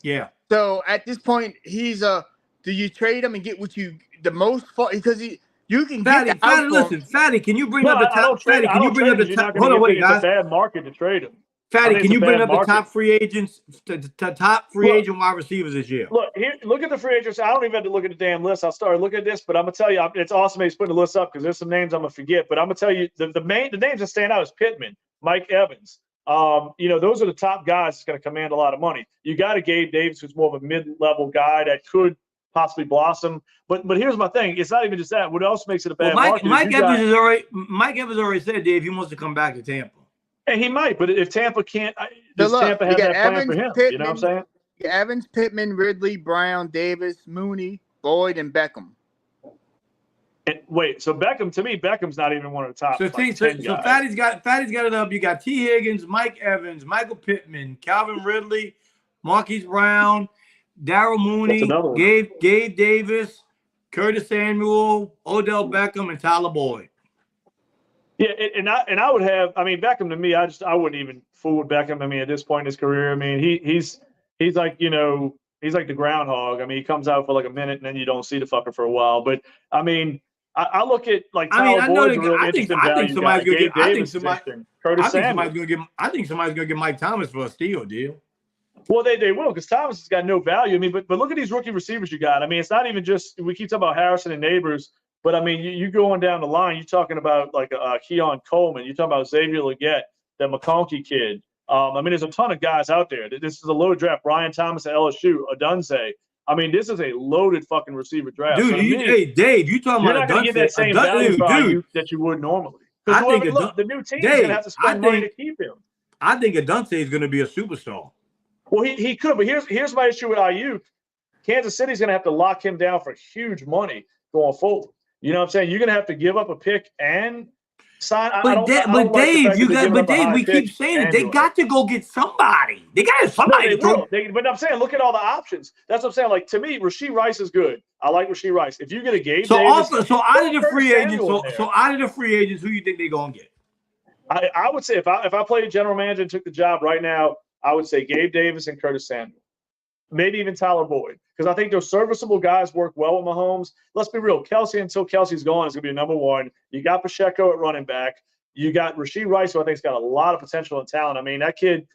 Yeah. So at this point, do you trade him and get what you the most for? Because you can Fatty, get the outcome. listen, Fatty, can you bring up the I don't top? trade. Fatty, can you bring up the top? Hold on, wait, It's guys. a bad market to trade him. Fatty, can you bring up the market. top free agents, the top free agent wide receivers this year? Look at the free agents. I don't even have to look at the damn list. I'll start looking at this, but I'm gonna tell you, it's awesome he's putting the list up because there's some names I'm gonna forget. But I'm gonna tell you, the names that stand out is Pittman, Mike Evans. Those are the top guys that's gonna command a lot of money. You got a Gabe Davis, who's more of a mid-level guy that could possibly blossom. But here's my thing: it's not even just that. What else makes it a bad market? Mike Evans already said, Dave, he wants to come back to Tampa. And he might, but if Tampa can't, does Tampa have that plan for him? Pittman, you know what I'm saying? Evans, Pittman, Ridley, Brown, Davis, Mooney, Boyd, and Beckham. And wait, so Beckham's not even one of the top. So 10 Fatty's got it up. You got T. Higgins, Mike Evans, Michael Pittman, Calvin Ridley, Marquise Brown, Darryl Mooney, Gabe Davis, Curtis Samuel, Odell Beckham, and Tyler Boyd. Yeah, and I would have. I mean, Beckham to me, I wouldn't even fool with Beckham. I mean, at this point in his career, I mean, he's like he's like the groundhog. I mean, he comes out for like a minute and then you don't see the fucker for a while. But I mean, I look at like Tyler Boyd's a real interesting value guy. Gabe Davis, Curtis Samuel. I think somebody's gonna get Mike Thomas for a steal deal. Well, they will because Thomas has got no value. I mean, but look at these rookie receivers you got. I mean, it's not even just we keep talking about Harrison and Neighbors. But, I mean, you going down the line, you're talking about, like, Keon Coleman. You're talking about Xavier Legette, that McConkey kid. I mean, there's a ton of guys out there. This is a loaded draft. Brian Thomas at LSU, Adunze. I mean, this is a loaded fucking receiver draft. Dude, so hey, Dave, you talking about you're not going to get that same value that you would normally. I think the new team's going to have to spend money to keep him. I think Adunze is going to be a superstar. Well, he could, but here's my issue with Ayuk. Kansas City's going to have to lock him down for huge money going forward. You know what I'm saying? You're gonna have to give up a pick and sign. But Dave, we keep saying it. They got to go get somebody. They got somebody. But I'm saying, look at all the options. That's what I'm saying. Like to me, Rashee Rice is good. I like Rashee Rice. If you get a Gabe Davis, out of the free agents, who you think they're gonna get? I would say if I played general manager and took the job right now, I would say Gabe Davis and Curtis Samuel. Maybe even Tyler Boyd, because I think those serviceable guys work well with Mahomes. Let's be real. Kelsey, until Kelsey's gone, is going to be number one. You got Pacheco at running back. You got Rashee Rice, who I think has got a lot of potential and talent. I mean, that kid,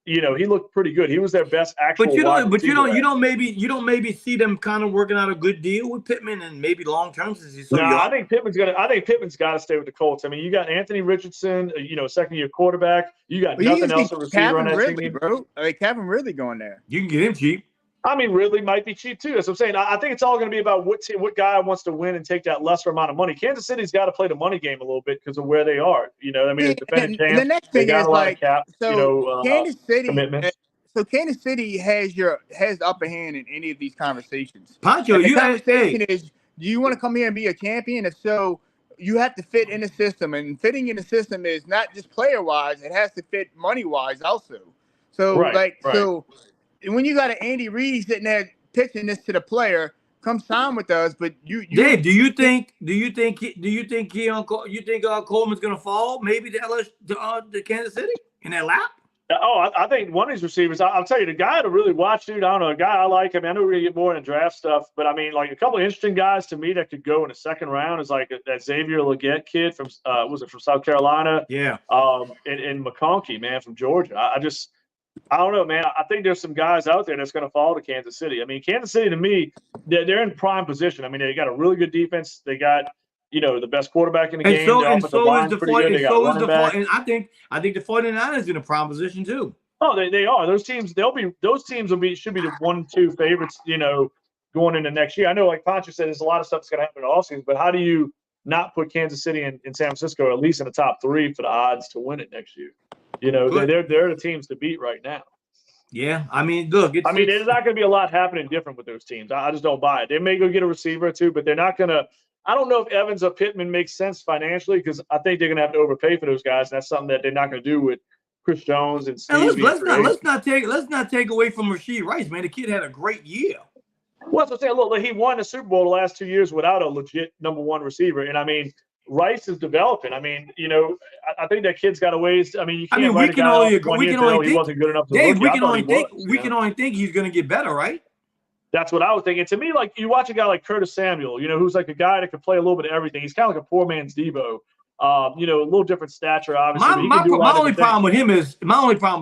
he looked pretty good. He was their best actual. But you don't maybe see them kind of working out a good deal with Pittman and maybe long term since he's so young. I think Pittman's got to stay with the Colts. I mean, you got Anthony Richardson, second year quarterback. You got nothing else at receiver on that team, bro. I mean, Calvin Ridley going there. You can get him cheap. I mean, Ridley might be cheap too. That's what I'm saying. I think it's all going to be about what guy wants to win and take that lesser amount of money. Kansas City's got to play the money game a little bit because of where they are. I mean, defending champs. The next thing is like Kansas City. Commitments. So Kansas City has the upper hand in any of these conversations. Pancho, the conversation is: do you want to come here and be a champion? If so, you have to fit in the system, and fitting in the system is not just player wise; it has to fit money wise also. So, so. When you got an Andy Reid sitting there pitching this to the player, come sign with us. But Dave, do you think Coleman's gonna fall? Maybe to Kansas City in their lap? Oh, I think one of these receivers. I'll tell you, the guy to really watch, dude. I don't know, a guy I like. I mean, I know we're gonna get more into draft stuff, but I mean, like a couple of interesting guys to me that could go in the second round is like that Xavier Legette kid from from South Carolina? Yeah. And McConkey, man, from Georgia. I don't know, man. I think there's some guys out there that's going to fall to Kansas City. I mean, Kansas City, to me, they're in prime position. I mean, they got a really good defense. They got, the best quarterback in the game. And I think the 49ers in a prime position too. Oh, they are. Those teams should be the 1-2 favorites, going into next year. I know, like Pancho said, there's a lot of stuff that's going to happen in the offseason, but how do you not put Kansas City and San Francisco at least in the top 3 for the odds to win it next year? They're the teams to beat right now. Yeah, I mean, look. There's not going to be a lot happening different with those teams. I just don't buy it. They may go get a receiver or two, but they're not going to I don't know if Evans or Pittman makes sense financially because I think they're going to have to overpay for those guys. And that's something that they're not going to do with Chris Jones and Steve. And let's not take away from Rashee Rice, man. The kid had a great year. Well, that's what I'm saying. Look, he won the Super Bowl the last 2 years without a legit number one receiver. And I mean, Rice is developing. I mean, you know, I think that kid's got a ways. I mean, you can't write a guy off 1 year until he wasn't good enough to Dave, look. we can only think he's going to get better, right? That's what I was thinking. To me, like you watch a guy like Curtis Samuel, you know, who's like a guy that can play a little bit of everything. He's kind of like a poor man's Debo. You know, a little different stature, obviously. My only problem with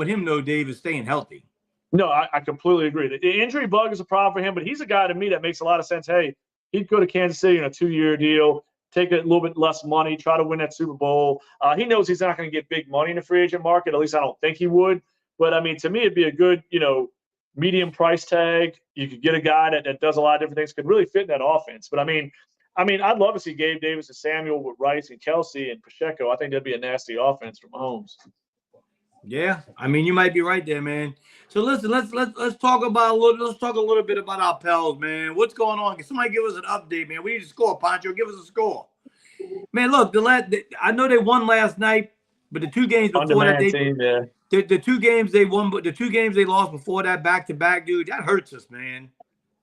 him, though, Dave, is staying healthy. No, I completely agree. The injury bug is a problem for him, but he's a guy to me that makes a lot of sense. Hey, he'd go to Kansas City in a 2-year deal, take a little bit less money, try to win that Super Bowl. He knows he's not going to get big money in the free agent market. At least I don't think he would. But, I mean, to me, it'd be a good, you know, medium price tag. You could get a guy that does a lot of different things, could really fit in that offense. But, I mean, I'd love to see Gabe Davis and Samuel with Rice and Kelsey and Pacheco. I think that'd be a nasty offense for Mahomes. Yeah, I mean, you might be right there, man. So listen, let's talk a little bit about our Pels, man. What's going on? Can somebody give us an update, man? We need a score, Pancho. Give us a score, man. Look, I know they won last night, but the 2 games before that, the 2 games they won, but the 2 games they lost before that, back to back, dude, that hurts us, man.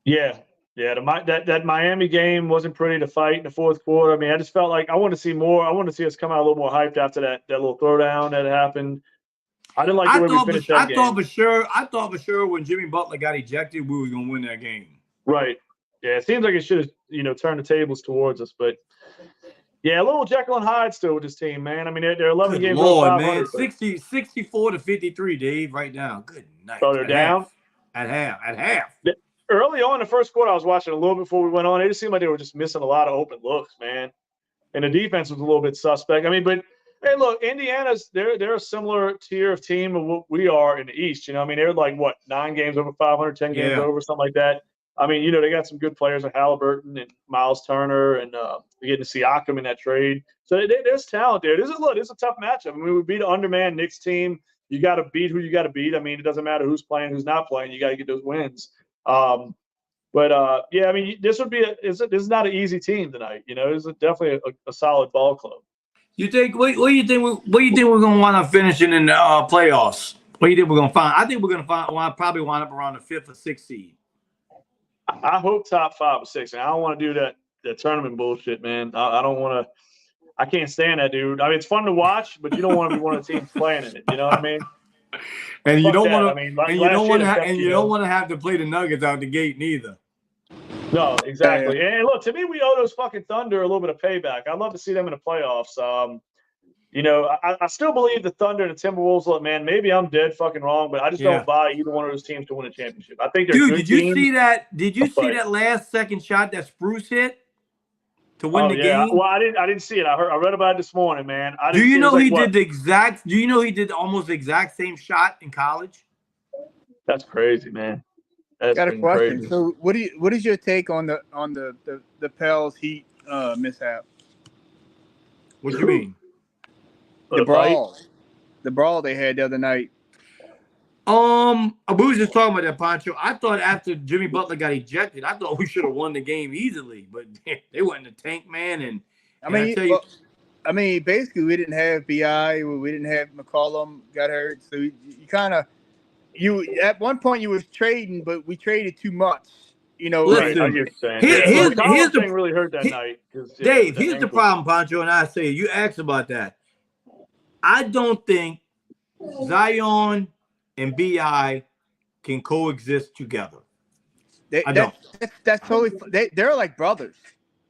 Yeah. That Miami game wasn't pretty to fight in the fourth quarter. I mean, I just felt like I want to see more. I want to see us come out a little more hyped after that little throwdown that happened. I didn't like the way we finished that game. I thought for sure when Jimmy Butler got ejected, we were going to win that game. Right. Yeah, it seems like it should have, you know, turned the tables towards us. But, yeah, a little Jekyll and Hyde still with this team, man. I mean, they're 11 games over 500. Man. 64 to 53, Dave, right now. Good night. So they're down? At half. Early on in the first quarter, I was watching a little before we went on. It just seemed like they were just missing a lot of open looks, man. And the defense was a little bit suspect. I mean, but hey, look, Indiana's they're a similar tier of team of what we are in the East. You know, I mean, they're like 9 games over 500, 10 games over, something like that. I mean, you know, they got some good players like Halliburton and Miles Turner, and they're getting Siakam in that trade. So there's talent there. This is a tough matchup. I mean, we beat an undermanned Knicks team. You got to beat who you got to beat. I mean, it doesn't matter who's playing, who's not playing. You got to get those wins. Yeah, I mean, this is not an easy team tonight. You know, this is definitely a solid ball club. You think? What do you think? What do you think we're going to wind up finishing in the playoffs? What do you think we're going to find? I think we're going to probably wind up around the 5th or 6th seed. I hope top 5 or 6, and I don't want to do that tournament bullshit, man. I don't want to. I can't stand that, dude. I mean, it's fun to watch, but you don't want to be one of the teams playing in it. You know what I mean? And you don't want to. And you don't want to have to play the Nuggets out the gate neither. No, exactly. And look, to me, we owe those fucking Thunder a little bit of payback. I'd love to see them in the playoffs. You know, I still believe the Thunder and the Timberwolves. Look, man, maybe I'm dead fucking wrong, but I just don't buy either one of those teams to win a championship. I think they're good did you see that? Did you see that last second shot that Spruce hit to win the game? Well, I didn't see it. I read about it this morning, man. Do you know he did almost the exact same shot in college? That's crazy, man. That's got a question. Crazy. So, what is your take on the Pels Heat mishap? What do you mean? The brawl they had the other night. We was just talking about that, Pancho. I thought after Jimmy Butler got ejected, I thought we should have won the game easily, but they went in the tank, man. And I mean, basically, we didn't have BI, we didn't have McCollum got hurt, so you kind of at one point you was trading, but we traded too much. You know, listen, I get saying. Here's the thing really hurt that night. Dave, here's the problem, Pancho, and I say you asked about that. I don't think Zion and BI can coexist together. That's totally. They're like brothers.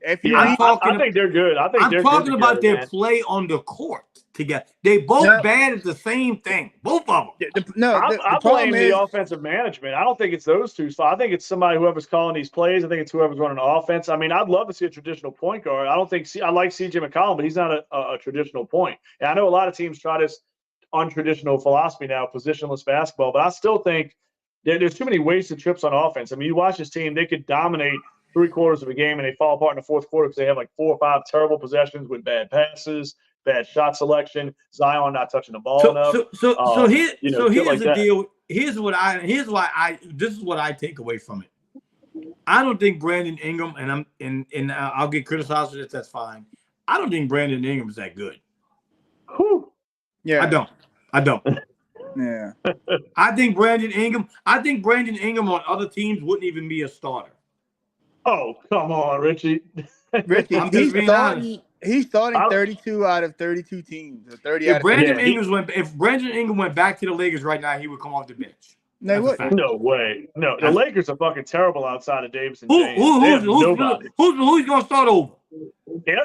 I think they're good. I'm talking about their play on the court together. They both bad at the same thing. Both of them. I blame the offensive management. I don't think it's those two. So I think it's somebody whoever's calling these plays. I think it's whoever's running the offense. I mean, I'd love to see a traditional point guard. I like CJ McCollum, but he's not a traditional point. And I know a lot of teams try this untraditional philosophy now, positionless basketball, but I still think there's too many wasted trips on offense. I mean, you watch this team, they could dominate 3/4 of a game and they fall apart in the fourth quarter because they have like 4 or 5 terrible possessions with bad passes, bad shot selection, Zion not touching the ball enough. Here's the deal. This is what I take away from it. I don't think Brandon Ingram, and I'll get criticized for this. That's fine. I don't think Brandon Ingram is that good. Whew. Yeah. I don't. Yeah. I think Brandon Ingram on other teams wouldn't even be a starter. Oh, come on, Richie. Richie, I'm just being honest. He's starting 32 out of 32 teams. Or 30 out If of Brandon Ingram went back to the Lakers right now, he would come off the bench. No, what? No way. No, the Lakers are fucking terrible outside of Davis and James. Who's going to start over?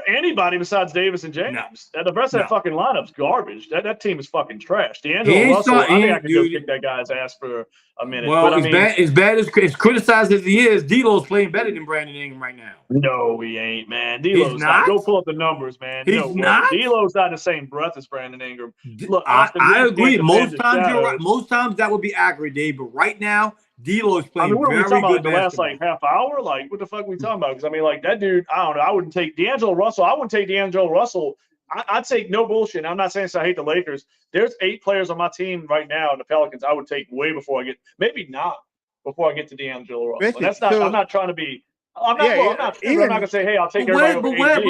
Anybody besides Davis and James. No. The rest of that fucking lineup's garbage. That team is fucking trash. D'Angelo Russell, I think I could go kick that guy's ass for a minute. Well, but, as bad as criticized as he is, D'Lo's playing better than Brandon Ingram right now. No, he ain't, man. D'Lo's not. Go pull up the numbers, man. He's not. D'Lo's not in the same breath as Brandon Ingram. Look, I agree. Most times you're right. Most times that would be accurate, Dave. But right now, D'Lo is playing what very are we talking good about? The last half hour? Like, what the fuck are we talking about? Because that dude, I don't know. I wouldn't take D'Angelo Russell. I wouldn't take D'Angelo Russell. I'd take no bullshit. I'm not saying I hate the Lakers. There's 8 players on my team right now, the Pelicans, I would take way before I get to D'Angelo Russell. And that's not. I'm not trying to be. I'm not gonna say, hey, I'll take everybody over AD.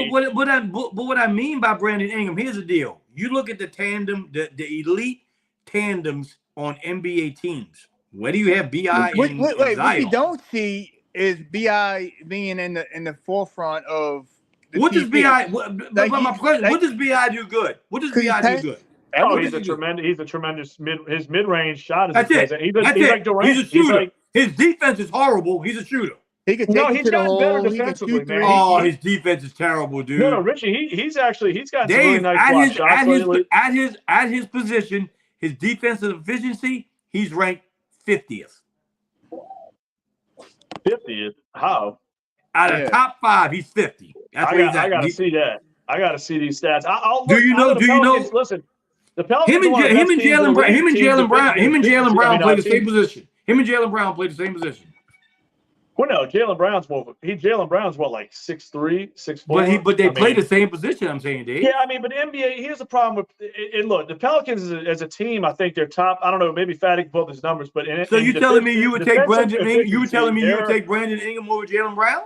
But what I mean by Brandon Ingram, here's the deal. You look at the tandem, the elite tandems on NBA teams. Where do you have BI and Wait, Zion? what you don't see is BI being in the forefront of the what does BI? What does BI do good? What does BI do good? Oh, he's a tremendous his mid-range shot is That's it. He's like Durant. He's a shooter. His defense is horrible. He's a shooter. He can take it to the hole. He can shoot man. Oh, his defense is terrible, dude. No, Richie, he's got some really nice shots. At his position, his defensive efficiency, he's ranked 50th. 50th? How? Out of top 5, he's 50. I got to see that. I got to see these stats. Do you know? Listen, the Pelicans. Him and Jaylen Brown play the same position. Him and Jaylen Brown play the same position. Well, no, Jaylen Brown's what, like 6'3", 6'4"? But they play the same position. I'm saying, Dave. Yeah, but the NBA. Here's the problem with it. Look, the Pelicans as a team, I think they're top. I don't know, maybe Fanatics pulled his numbers, but so you telling me you would take Brandon Ingram? You telling me you would take Brandon Ingram over Jaylen Brown?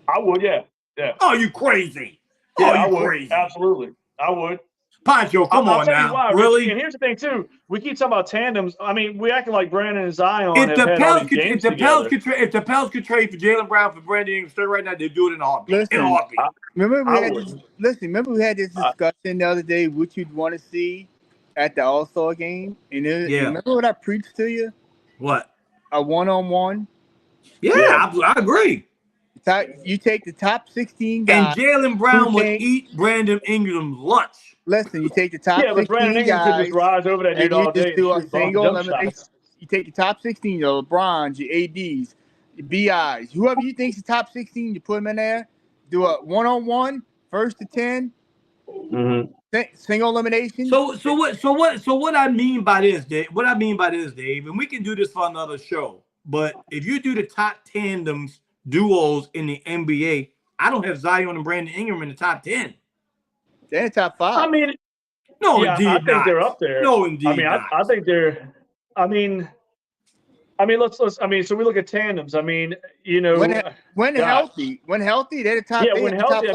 I would, yeah. Oh, you crazy? Yeah, I would. Crazy. Absolutely, I would. Poncho, come on now. Why, really? And here's the thing, too. We keep talking about tandems. We acting like Brandon and Zion if the Pelicans could trade for Jaylen Brown for Brandon Ingram right now, they'd do it in a heartbeat. Remember we had this discussion the other day, what you'd want to see at the All-Star game? And remember what I preached to you? What? A one-on-one? Yeah. I agree. You take the top 16 guys. And Jaylen Brown would eat Brandon Ingram's lunch. Listen, you take the top 16 but Brandon guys. Ingram could just rise over that dude all day. Do a single elimination. You take the top 16, your LeBrons, your ADs, your BIs, whoever you think's the top 16, you put them in there. Do a one-on-one, first to 10, single elimination. So what I mean by this, Dave? And we can do this for another show. But if you do the top tandems, duos in the NBA, I don't have Zion and Brandon Ingram in the top 10. They're in the top 5. Indeed I think they're up there. No, indeed I think they're. Let's. So we look at tandems. When healthy, they're the top. Yeah, when healthy.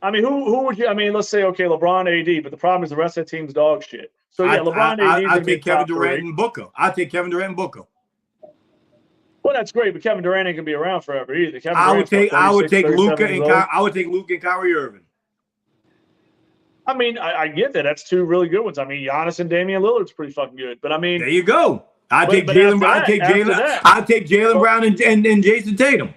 Who would you? Let's say LeBron, AD, but the problem is the rest of the team's dog shit. So LeBron, AD. I take Kevin Durant and Booker. Well, that's great, but Kevin Durant ain't gonna be around forever either. I would take Luka and Kyrie Irving. I get that. That's 2 really good ones. Giannis and Damian Lillard's pretty fucking good. But there you go. I take Jaylen Brown and Jason Tatum.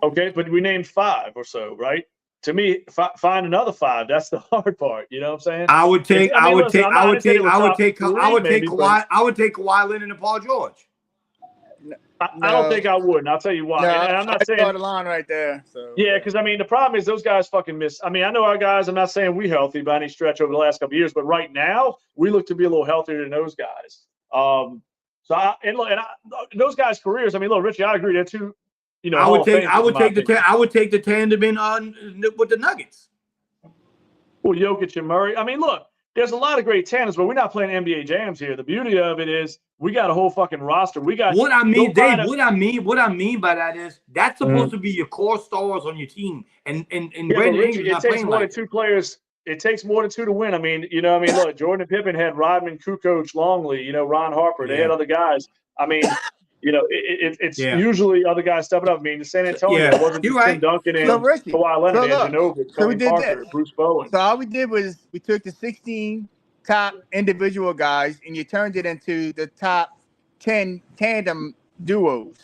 Okay, but we named 5 or so, right? To me, find another 5. That's the hard part. You know what I'm saying? I would take Kawhi Leonard and Paul George. I don't think I would, and I'll tell you why. No, and I'm not saying the line right there. So. Yeah, because the problem is those guys fucking miss. I know our guys. I'm not saying we healthy by any stretch over the last couple of years, but right now we look to be a little healthier than those guys. Those guys' careers. Look, Richie, I agree. They're 2. I would take the tandem in with the Nuggets. Well, Jokic and Murray. Look. there's a lot of great talents, but we're not playing NBA jams here. The beauty of it is we got a whole fucking roster. We got what I mean, Dave. kind of, What I mean by that is that's supposed to be your core stars on your team, and Brandon Ingram's not playing more like than two players. It takes more than two to win. I mean, look, Jordan and Pippen had Rodman, Kukoc, Longley, Ron Harper. They had other guys. I mean, it's usually other guys stepping up. I mean, San Antonio wasn't just Tim Duncan and Kawhi Leonard, and Ginobili, Tony Parker, Bruce Bowen. So all we did was we took the 16 top individual guys and you turned it into the top 10 tandem duos,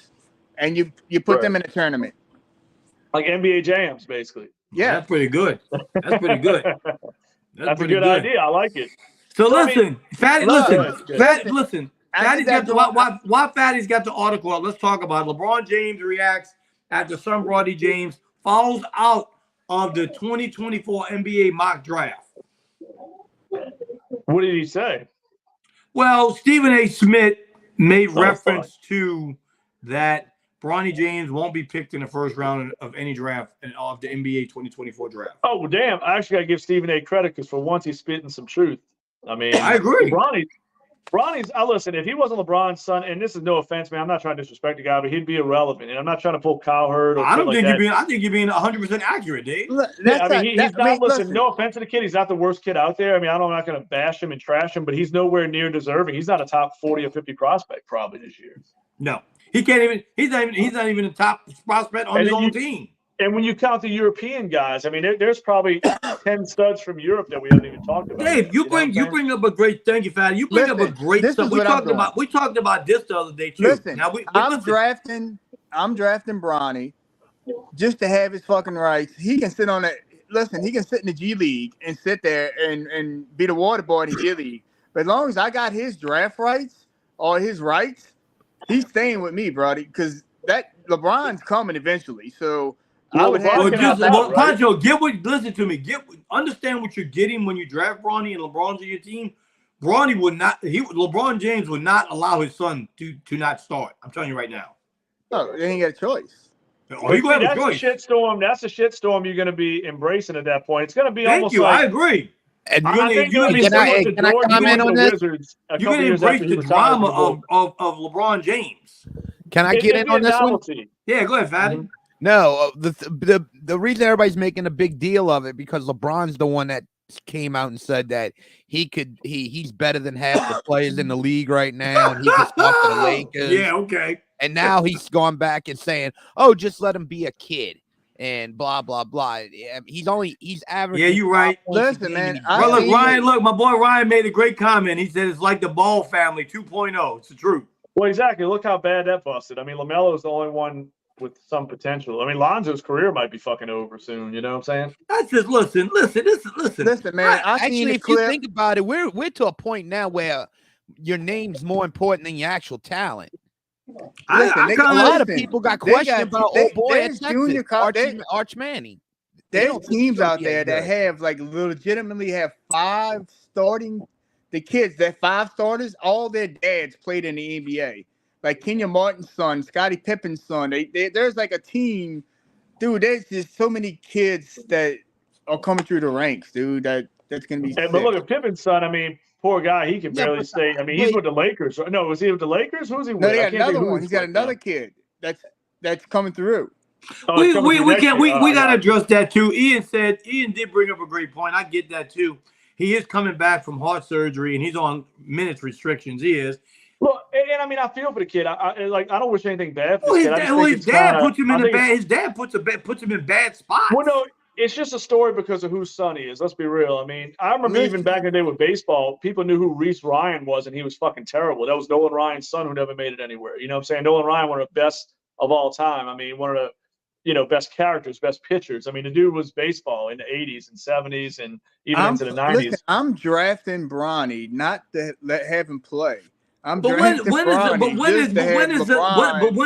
and you put them in a tournament. Like NBA jams, basically. Yeah, that's pretty good. That's pretty good. That's a good idea. I like it. So listen, Fatty, listen. Fatty's got why Fatty's got the article up. Let's talk about it. LeBron James reacts after son Bronny James falls out of the 2024 NBA mock draft. What did he say? Well, Stephen A. Smith made reference to that Bronny James won't be picked in the first round of any draft of the NBA 2024 draft. Oh, well, damn. I actually got to give Stephen A. credit because for once he's spitting some truth. I mean, I agree. Bronny's, listen, if he wasn't LeBron's son, and this is no offense, man, I'm not trying to disrespect the guy, but he'd be irrelevant. And I'm not trying to pull Cowherd or I don't think like I think you're being 100% accurate, Dave. Listen, no offense to the kid. He's not the worst kid out there. I mean, I'm not going to bash him and trash him, but he's nowhere near deserving. He's not a top 40 or 50 prospect probably this year. No. He can't even. He's not even a top prospect on his own team. And when you count the European guys, I mean, there's probably 10 studs from Europe that we haven't even talked about. Dave, you bring up a great. Thank you, Fatty. You bring up a great stuff. We talked about this the other day too. Listen, now I'm drafting Bronny just to have his fucking rights. He can sit on it. Listen, he can sit in the G League and sit there and be the water boy in the G League. But as long as I got his draft rights or his rights, he's staying with me, brody, because that LeBron's coming eventually. So I would have Pancho, understand what you're getting when you draft Bronny and LeBron's on your team. LeBron James would not allow his son to not start. I'm telling you right now. No, they ain't got a choice. That's a shitstorm. That's a shitstorm you're going to be embracing at that point. It's going to be almost like. I agree. And can I comment on this? You're going to embrace the drama of LeBron James. Can I get in on this one? Yeah, go ahead, Fatty. Mm-hmm. No, the reason everybody's making a big deal of it because LeBron's the one that came out and said that he's better than half the players in the league right now, and he can talk to the Lakers. Yeah, okay. And now he's gone back and saying, "Oh, just let him be a kid." And blah blah blah. He's averaging. Yeah, you're right. Listen, man. Look, my boy Ryan made a great comment. He said it's like the Ball family 2.0. It's the truth. Well, exactly. Look how bad that busted. I mean, LaMelo's the only one with some potential. I mean, Lonzo's career might be fucking over soon. You know what I'm saying? That's just listen, man. Actually, if you think about it, we're to a point now where your name's more important than your actual talent. A lot of people got questions about old boy at Texas, Arch Manning. There's teams out there that have legitimately have 5 starting. The kids, that 5 starters, all their dads played in the NBA. Like Kenya Martin's son, Scottie Pippen's son. There's like a team, dude. There's just so many kids that are coming through the ranks, dude. That's gonna be. But look at Pippen's son. I mean, poor guy. He can barely stay. I mean, he's with the Lakers. No, was he with the Lakers? Who's he with? No, they got another one. He's got another kid that's coming through. We gotta address that too. Ian did bring up a great point. I get that too. He is coming back from heart surgery and he's on minutes restrictions. He is. Well, and I mean, I feel for the kid. I don't wish anything bad for the kid. His dad puts him in bad spots. Well, no, it's just a story because of whose son he is. Let's be real. I mean, I remember even back in the day with baseball, people knew who Reese Ryan was, and he was fucking terrible. That was Nolan Ryan's son who never made it anywhere. You know what I'm saying? Nolan Ryan, one of the best of all time. I mean, one of the best characters, best pitchers. I mean, the dude was baseball in the 80s and 70s and even into the 90s. Listen, I'm drafting Bronny not to have him play. When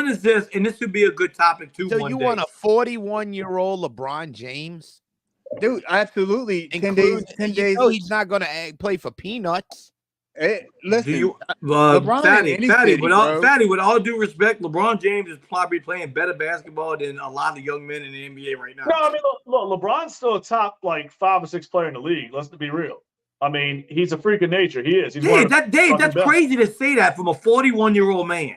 is this? And this would be a good topic too. So you want a 41-year-old LeBron James, dude? Absolutely. 10 days. No, he's not going to play for peanuts. Hey, listen, Fatty, with all due respect, LeBron James is probably playing better basketball than a lot of young men in the NBA right now. No, I mean, look, LeBron's still a top 5 or 6 player in the league. Let's be real. I mean, he's a freak of nature. He is. He's Dave, that's best. crazy to say that from a 41-year-old man.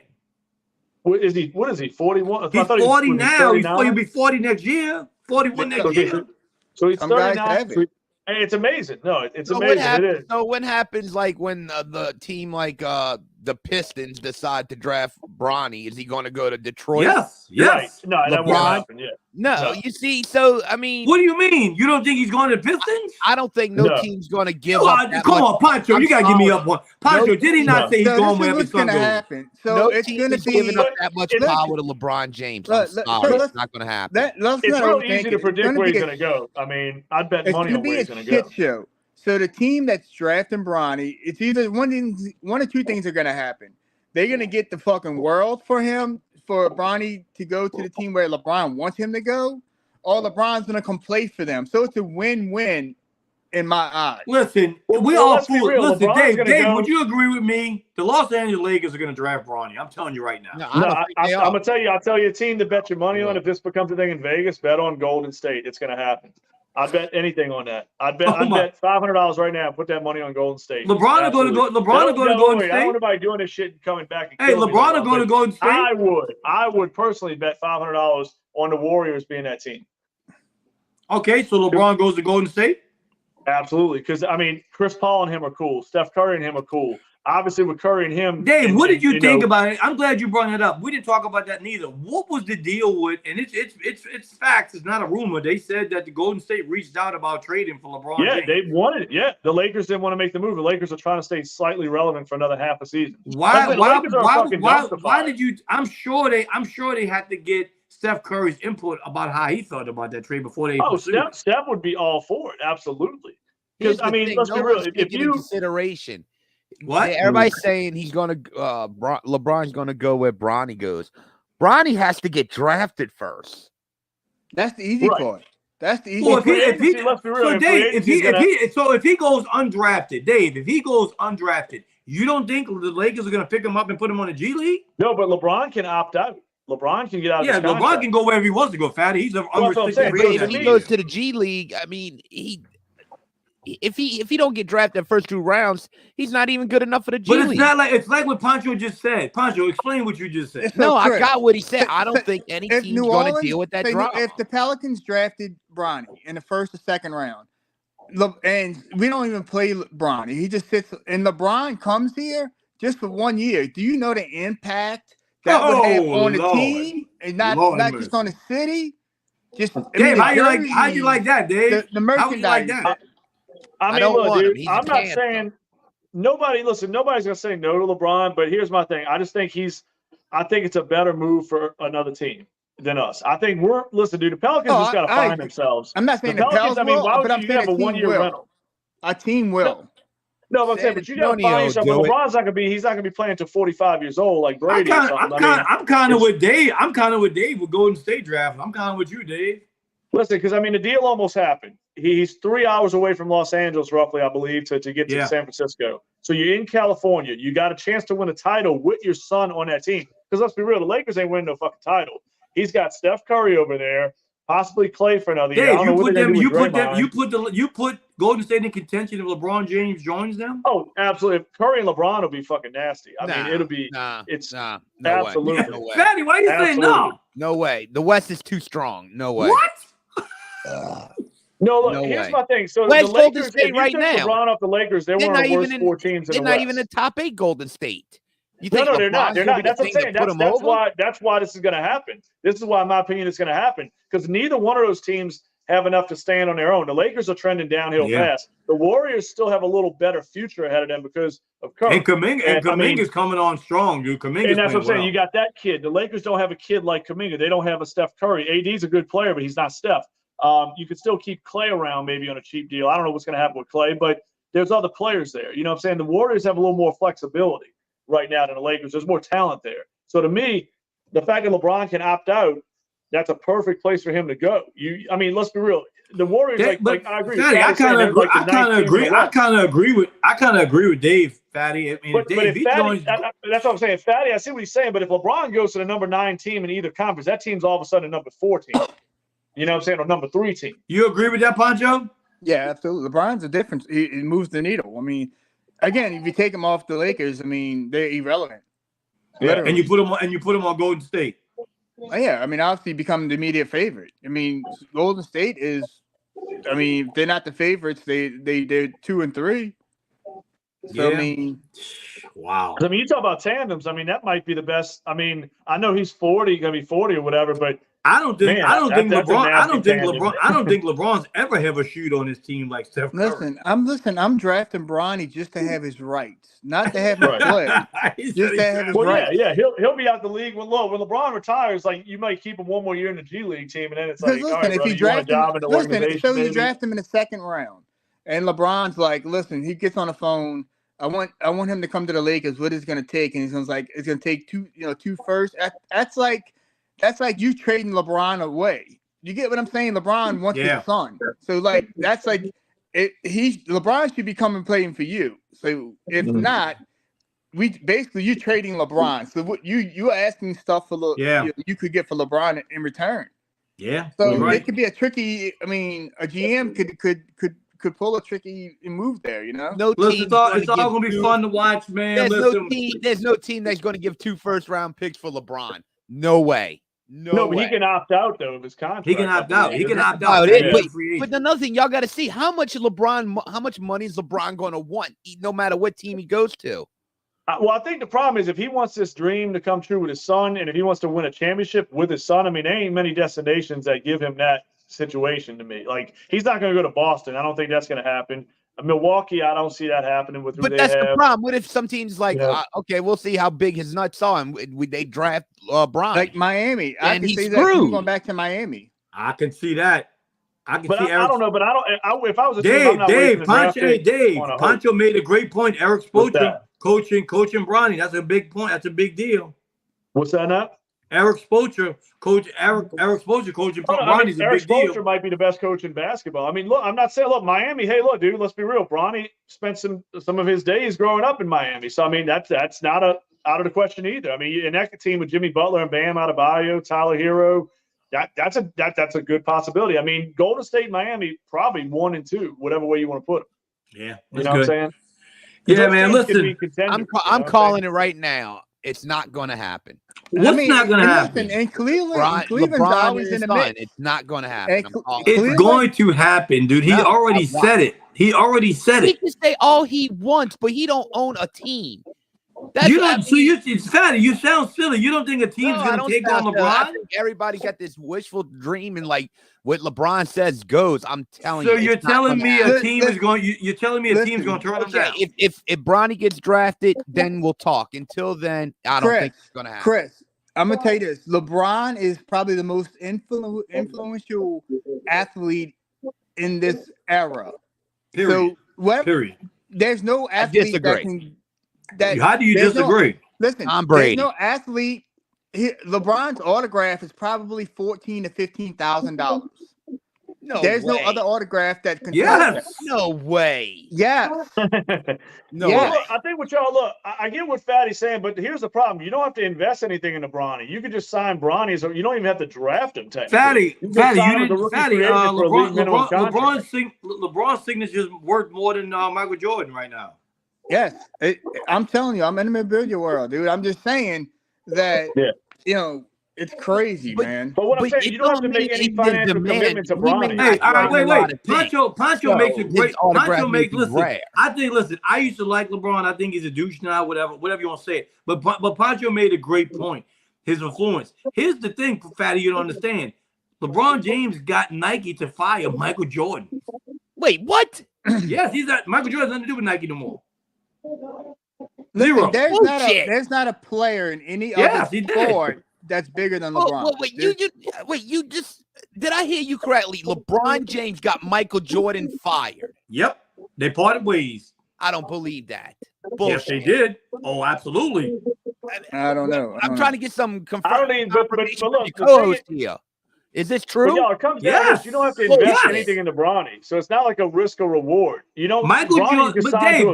What is he? 41? He's 40 now. He'll be 40 next year. 41 next year. So he's Some guys 39. have it. Hey, it's amazing. No, it's So amazing. It is. So what happens like when the team like the Pistons decide to draft Bronny? Is he going to go to Detroit? Yes. Right. No, that won't LeBron? happen. Yeah. No, you see, so I mean, What do you mean? You don't think he's going to the Pistons? I don't think no No. team's going to give up. That Come much. on, Pancho. I'm You got to give me sorry. up one. Pancho, No, did he not say he's So going this is wherever his what's son gonna goes? happen. So No it's team gonna is be giving up that much Look, power to LeBron James. look, I'm look, sorry, let's- it's not going to happen. let's It's not real overthink easy it. to It's predict gonna where be he's a- going to go. I mean, I'd bet It's money gonna on be where a he's going to go. shit show. So the team that's drafting Bronny, it's either one or two things are gonna happen. They're gonna get the fucking world for him, for Bronny to go to the team where LeBron wants him to go, or LeBron's gonna come play for them. So it's a win-win in my eyes. Listen, Well, we all let's be fool. real. Listen, LeBron's gonna Dave, go- would you agree with me? The Los Angeles Lakers are going to draft Bronny. I'm telling you right now. No, No, I don't think they I'm are. gonna tell you. I'll tell you a team to bet your money on Yeah. if this becomes a thing in Vegas. Bet on Golden State. It's gonna happen. I bet anything on that. I'd bet. Oh I'd my. bet $500 right now. Put that money on Golden State. LeBron will go to Absolutely. LeBron will go to Don't Golden worry, I don't want State. anybody doing this shit and coming back. And Hey, killing me LeBron later will go to on, Golden but State. I would personally bet $500 on the Warriors being that team. Okay, so LeBron goes to Golden State. Absolutely, because I mean, Chris Paul and him are cool. Steph Curry and him are cool. Obviously, with Curry and him. Dave, and- what did you and, think know, about it? I'm glad you brought it up. We didn't talk about that neither. What was the deal with? And it's facts. It's not a rumor. They said that the Golden State reached out about trading for LeBron. Yeah, James. they wanted it. Yeah, the Lakers didn't want to make the move. The Lakers are trying to stay slightly relevant for another half a season. Why? The Lakers are a fucking dumpster Why fire. did you? I'm sure they had to get Steph Curry's input about how he thought about that trade before they. Oh, pursued it. Steph would be all for it. Absolutely. Here's Because I the mean, thing, let's no be real. one's If taking into you consideration. What? Everybody's saying he's going to LeBron's going to go where Bronny goes. Bronny has to get drafted first. That's the easy Right. part. That's the easy Well, part. if he, let's be real. so in free Dave, agency, he's gonna- if he goes undrafted, Dave, if he goes undrafted, you don't think the Lakers are going to pick him up and put him on the G League? no, but LeBron can opt out. LeBron can get out of Yeah, his contract. LeBron can go wherever he wants to go, Fatty. He's an Well, that's what I'm saying. unrestricted So free to If agent. he me- goes to the G League, I mean, if he don't get drafted the first two rounds, he's not even good enough for the G But it's League. not like it's like what Pancho just said. Pancho, explain what you just said. It's No, so I Chris, got what he said. I don't so- think any if team's New going to Orleans- deal with that say, drop. if the Pelicans drafted Bronny in the first or second round, and we don't even play Bronny, he just sits, and LeBron comes here just for 1 year. Do you know the impact that would have Oh, on the Lord. team, and not Lord just mercy. on the city? Just Dave, the how you jerseys, like that, Dave? the How you merchandise? like that? I I mean, don't look, want him. dude, He's a I'm not cancer. saying nobody's gonna say no to LeBron, but here's my thing. I just think I think it's a better move for another team than us. I think listen, dude, the Pelicans Oh, just gotta I find agree. themselves. I'm not saying the Pelicans, Pelicans I mean, will, why would but I'm you saying have a a team 1 year will. rental? A team will. No, but I'm saying, San but you gotta Antonio find yourself. do it. LeBron's not gonna be. He's not gonna be playing until 45 years old, like Brady or something. I'm kind of it's- with Dave. I'm kind of with Dave with Golden State draft. I'm kind of with you, Dave. Listen, because I mean, the deal almost happened. He's 3 hours away from Los Angeles, roughly, I believe, to get to Yeah. San Francisco. So you're in California. You got a chance to win a title with your son on that team. Because let's be real, the Lakers ain't winning no fucking title. He's got Steph Curry over there, possibly Clay for another year. I Dave, don't know what they're gonna do with Draymond. you put Golden State in contention if LeBron James joins them. Oh, absolutely. Curry and LeBron will be fucking nasty. I mean, it'll be. no absolutely. way. No way. Fatty, why you saying no? Absolutely. No way. The West is too strong. No way. What? No, look, No here's way. my thing. So Where's the Golden Lakers, State if you right took now? LeBron off the Lakers, they're They're one of not the worst even in- 4 teams in They're the not West. even in top 8 Golden State. You No, think no, they're not. They're LeBron's gonna not. be the That's what I'm thing to saying. put 'em That's over? why this is going to happen. This is why, in my opinion, it's going to happen because neither one of those teams have enough to stand on their own. The Lakers are trending downhill Yeah. fast. The Warriors still have a little better future ahead of them because of Curry. And Kuminga's coming on strong, dude. Kuminga's And that's what I'm saying. well. You got that kid. The Lakers don't have a kid like Kuminga. They don't have a Steph Curry. AD's a good player, but he's not Steph. You could still keep Clay around maybe on a cheap deal. I don't know what's going to happen with Clay, but there's other players there. You know what I'm saying? The Warriors have a little more flexibility right now than the Lakers. There's more talent there. So to me, the fact that LeBron can opt out, that's a perfect place for him to go. I mean, let's be real. The Warriors, But I agree. Fatty, I kind of agree. I kind of agree with Dave, Fatty. I mean, But Dave, if he Fatty, joins, that's what I'm saying. Fatty, I see what he's saying. But if LeBron goes to the number 9 team in either conference, that team's all of a sudden a number 4 team. You know what I'm saying? Or number 3 team. you agree with that, Pancho? Yeah, absolutely. LeBron's a difference. He moves the needle. I mean, again, if you take him off the Lakers, I mean, they're irrelevant. Yeah. Literally. And you put him on Golden State. Yeah, I mean, obviously become the immediate favorite. I mean, Golden State is. I mean, they're not the favorites. They're 2 and 3. So Yeah. I mean, Wow. I mean, you talk about tandems. I mean, that might be the best. I mean, I know he's 40, gonna be 40 or whatever, but I don't think that's a nasty tandem. I don't think LeBron's ever have a shoot on his team like Steph Curry. I'm drafting Bronny just to have his rights, not to have him Right. play. Just to have his rights. Yeah, he'll be out the league when LeBron retires. Like you might keep him one more year in the G League team, and then it's like, Listen, all right, if brother, you you want a draft job in the organization, so you maybe? draft him in the 2nd round, and LeBron's like, listen, he gets on the phone. I want him to come to the Lakers. What is it going to take? And he's like, it's going to take 2 firsts. That's like you trading LeBron away. You get what I'm saying? LeBron wants his son. So like that's like LeBron should be coming playing for you. So if not, you're trading LeBron. So what you're asking stuff for you could get for LeBron in return. Yeah. So it could be a tricky. I mean, a GM could pull a tricky move there. Listen, it's all gonna be fun to watch, man. There's no team that's going to give 2 first-round picks for LeBron. No way. No, but he can opt out though of his contract. He can opt out. He can opt out. But another thing, y'all got to see how much money is LeBron going to want, no matter what team he goes to. Well, I think the problem is if he wants this dream to come true with his son, and if he wants to win a championship with his son, I mean, there ain't many destinations that give him that situation to me. Like, he's not going to go to Boston. I don't think that's going to happen. Milwaukee, I don't see that happening with who they have. But that's the problem. What if some teams like, okay, we'll see how big his nuts are, and they draft Bron. Like Miami. I can see that going back to Miami. I can see that. I don't know, but if I was a team, I'm not Pancho made a great point. Eric Spoelstra coaching Bronny. That's a big point. That's a big deal. What's that now? Eric Spoelstra coaching Bronny is a big deal. Spoelstra might be the best coach in basketball. I mean, look, I'm not saying, look, Miami. Hey, look, dude, let's be real. Bronny spent some of his days growing up in Miami, so I mean, that's not out of the question either. I mean, and that team with Jimmy Butler and Bam Adebayo, Tyler Hero, that's a good possibility. I mean, Golden State, Miami, probably 1 and 2, whatever way you want to put them. Yeah, you know what I'm saying? Yeah, man. Listen, I'm calling it right now. It's not going to happen. What's not going to happen? In Cleveland's LeBron always in the mix. It's not going to happen. It's going to happen, dude. He already said it. He can say all he wants, but he don't own a team. It's Fatty. You sound silly. You don't think a team's going to take on LeBron? I think everybody got this wishful dream, and like what LeBron says goes. I'm telling you. So you're telling me a team is going. You're telling me a team's going to turn him down. If Bronny gets drafted, then we'll talk. Until then, I don't think it's going to happen. Chris, I'm gonna tell you this: LeBron is probably the most influential athlete in this era. Period. So, Period. There's no athlete How do you disagree? Listen, Tom Brady. There's no athlete. LeBron's autograph is probably $14,000 to $15,000. There's no other autograph that can. Yes. No way. Yeah. No. Well, look, I think I get what Fatty's saying, but here's the problem: you don't have to invest anything into Bronny. You can just sign Bronny, so you don't even have to draft him. Fatty, LeBron's signature is worth more than Michael Jordan right now. Yes, I'm telling you, I'm in the memorabilia world, dude. I'm just saying that it's crazy, man. But what I'm saying, you don't have to make any financial commitment to Bronny. Hey, all right, wait. Pancho makes a great. Listen. I used to like LeBron. I think he's a douche now. Whatever you want to say. But Pancho made a great point. His influence. Here's the thing, Fatty, you don't understand. LeBron James got Nike to fire Michael Jordan. Wait, what? Yes, Michael Jordan has nothing to do with Nike no more. Zero. There's not a player in any other sport that's bigger than LeBron. You just did I hear you correctly? LeBron James got Michael Jordan fired. Yep, they parted ways. I don't believe that. Bullshit. Yes, they did. Oh, absolutely. I don't know. I'm trying to get some confirmation. But look, here. Is this true? It comes down to this. You don't have to invest anything into Bronny, so it's not like a risk or reward. You don't. Michael Jordan, but Dave,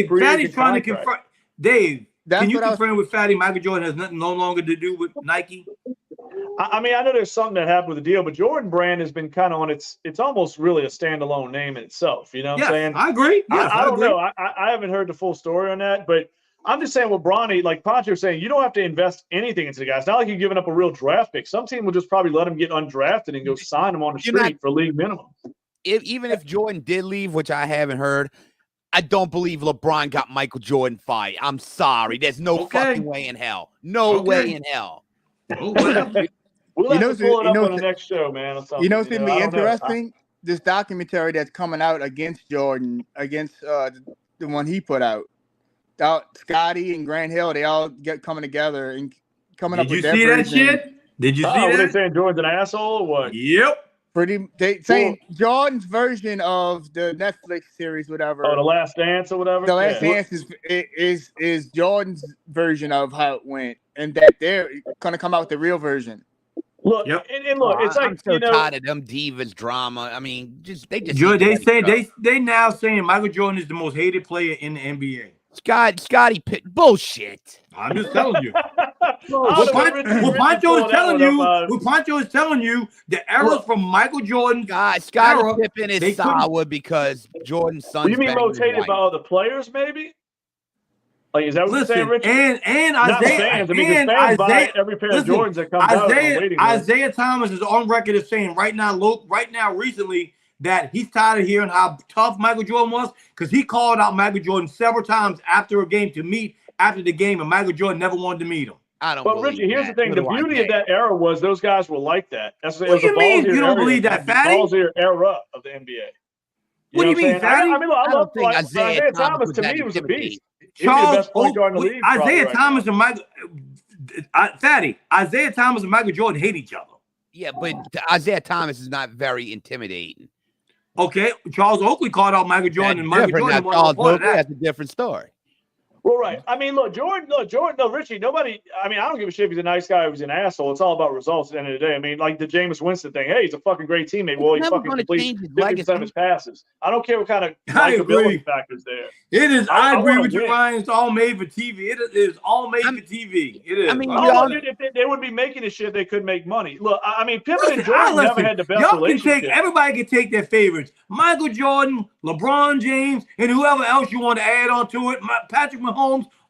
Fatty's trying to confirm. Dave, can you confirm with Fatty Michael Jordan has no longer to do with Nike? I mean, I know there's something that happened with the deal, but Jordan Brand has been kind of on it's almost really a standalone name in itself. You know what I'm saying? I agree. Yes, I don't agree. know. I haven't heard the full story on that, but I'm just saying with Bronny, like Poncho was saying, you don't have to invest anything into the guy. It's not like you're giving up a real draft pick. Some team will just probably let him get undrafted and go sign him on the street for league minimum. Even if Jordan did leave, which I haven't heard, I don't believe LeBron got Michael Jordan fired. I'm sorry. There's no fucking way in hell. No way in hell. We'll have to pull it up on the next show, man. You know, it's going to be interesting. This documentary that's coming out against Jordan, against the one he put out. Scotty and Grant Hill, they all coming together and coming up with their version. Did you see that shit? Did you see that? Were they saying Jordan's an asshole or what? Yep. They saying Jordan's version of the Netflix series, whatever. Oh, The Last Dance or whatever. The Last Dance is Jordan's version of how it went, and that they're gonna come out with the real version. Look, and look, it's I'm like so tired of them divas drama. I mean, they now saying Michael Jordan is the most hated player in the NBA. Scotty Pitt bullshit. I'm just telling you. What Pancho is telling you, the errors from Michael Jordan. Scottie Pippen is sour because Jordan's son. You mean rotated by other players, maybe? Like, is that what you're saying, Rich? And Isaiah, every pair of Jordans that comes out. Isaiah Thomas is on record as saying right now, recently, that he's tired of hearing how tough Michael Jordan was, because he called out Michael Jordan several times after a game to meet after the game, and Michael Jordan never wanted to meet him. But Richie, here's the thing: the beauty of that era was those guys were like that. What do you mean? You don't believe that, Fatty? Ballsier era of the NBA. What do you mean, Fatty? I mean, look, I love Isaiah Thomas. To me, was a beast. Isaiah Thomas and Michael Fatty. Isaiah Thomas and Michael Jordan hate each other. Yeah, but Isaiah Thomas is not very intimidating. Okay, Charles Oakley called out Michael Jordan, and Michael Jordan Charles Oakley, that's a different story. Well, right. I mean, look, Jordan, no, Richie, nobody, I mean, I don't give a shit if he's a nice guy or he's an asshole. It's all about results at the end of the day. I mean, like the Jameis Winston thing. Hey, he's a fucking great teammate. Well, he fucking completes 50% of his passes. I don't care what kind of likability factors there. It is. I agree with you, Ryan. It's all made for TV. It is all made for TV. It is. I mean, if they would be making this shit, they could make money. Look, I mean, Pippen and Jordan never had the best relationship. Everybody can take their favorites. Michael Jordan, LeBron James, and whoever else you want to add on to it. Patrick Mahomes.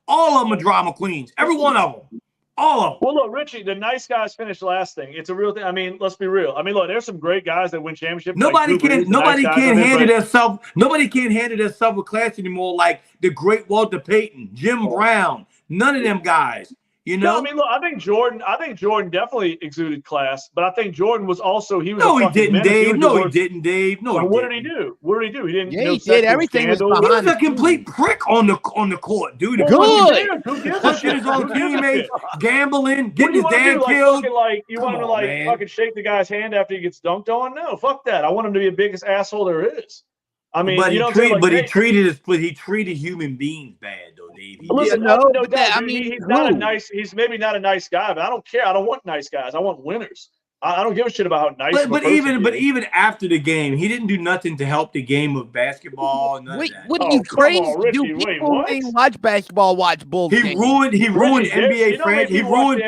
All of them are drama queens. Every one of them. All of them. Well, look, Richie, the nice guys finish last thing. It's a real thing. I mean, let's be real. I mean, look, there's some great guys that win championships. Nobody can't handle themselves with class anymore, like the great Walter Payton, Jim Brown. None of them guys. You know? No, I mean, look, I think Jordan definitely exuded class, but I think Jordan was also he didn't, Dave. No, he didn't, Dave. No, what did he do? What did he do? He didn't. Yeah, he did. Everything was behind. He was a complete prick on the court, dude. Good. Pushing his own teammates, gambling, getting his dad killed. You want him to fucking shake the guy's hand after he gets dunked on? No, fuck that. I want him to be the biggest asshole there is. I mean, he treated human beings bad though, Dave. Listen, he's maybe not a nice guy, but I don't care. I don't want nice guys. I want winners. I don't give a shit about how nice. But even after the game, he didn't do nothing to help the game of basketball. What are you crazy? People ain't watch basketball, watch bullshit. He ruined NBA franchise. He ruined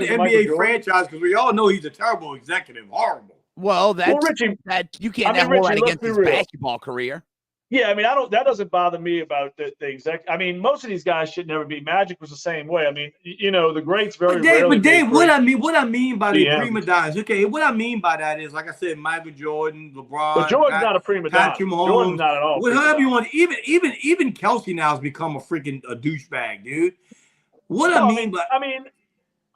NBA franchise because we all know he's a terrible executive. Horrible. Well, Richie, you can't have more against his basketball career. Yeah, I mean, that doesn't bother me about the exec. I mean, most of these guys should never be. Magic was the same way. I mean, you know, the greats very rarely. But Dave, what I mean by the prima donnas, okay, what I mean by that is, like I said, Michael Jordan, LeBron. But Jordan's not a prima donna. Patrick Mahomes, Jordan's not at all. Whatever you want. Even Kelsey now has become a douchebag, dude.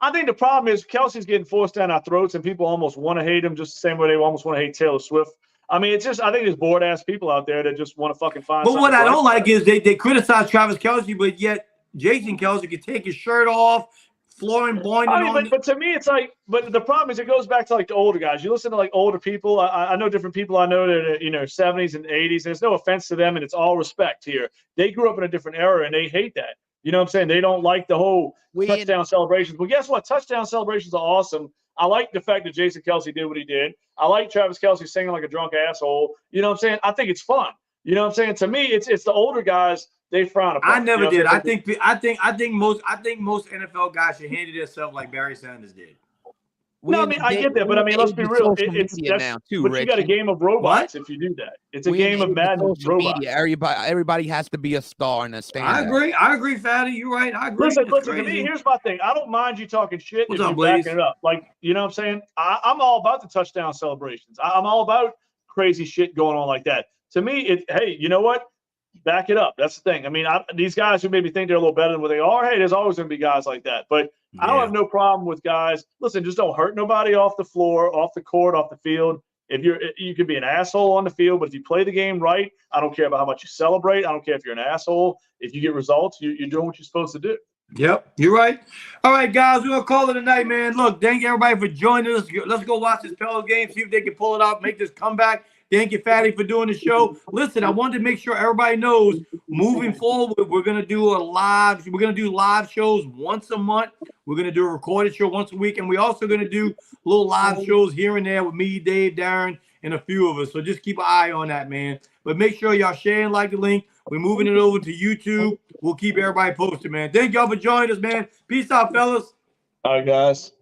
I think the problem is Kelsey's getting forced down our throats, and people almost want to hate him just the same way they almost want to hate Taylor Swift. I mean, I think there's bored ass people out there that just want to fucking find. But what I don't like is they criticize Travis Kelsey, but yet Jason Kelsey can take his shirt off, flooring boing. But to me, it's like. But the problem is, it goes back to like the older guys. You listen to like older people. I know different people. I know that 70s and 80s. And there's no offense to them, and it's all respect here. They grew up in a different era, and they hate that. You know what I'm saying? They don't like the whole touchdown celebrations. Well, guess what? Touchdown celebrations are awesome. I like the fact that Jason Kelsey did what he did. I like Travis Kelsey singing like a drunk asshole. You know what I'm saying? I think it's fun. You know what I'm saying? To me, it's the older guys they frown upon. I never did. I think most NFL guys should handle themselves like Barry Sanders did. No, I mean, I get that, but I mean, let's be real. It's now too, but you got a game of robots if you do that. It's a game of Madden robots. Media. Everybody has to be a star and a stand. I agree, Fatty. You're right. I agree. Listen, to me, here's my thing. I don't mind you talking shit if you're backing it up. Like, you know what I'm saying? I'm all about the touchdown celebrations. I'm all about crazy shit going on like that. To me, hey, you know what? Back it up. That's the thing. I mean, these guys who maybe think they're a little better than what they are, hey, there's always going to be guys like that. But I don't have no problem with guys. Listen, just don't hurt nobody off the floor, off the court, off the field. If you can be an asshole on the field, but if you play the game right, I don't care about how much you celebrate. I don't care if you're an asshole. If you get results, you're doing what you're supposed to do. Yep, you're right. All right, guys, we're going to call it a night, man. Look, thank everybody for joining us. Let's go watch this Pelicans game, see if they can pull it out, make this comeback. Thank you, Fatty, for doing the show. Listen, I wanted to make sure everybody knows moving forward, we're going to do live shows once a month. We're going to do a recorded show once a week. And we're also going to do little live shows here and there with me, Dave, Darren, and a few of us. So just keep an eye on that, man. But make sure y'all share and like the link. We're moving it over to YouTube. We'll keep everybody posted, man. Thank y'all for joining us, man. Peace out, fellas. All right, guys.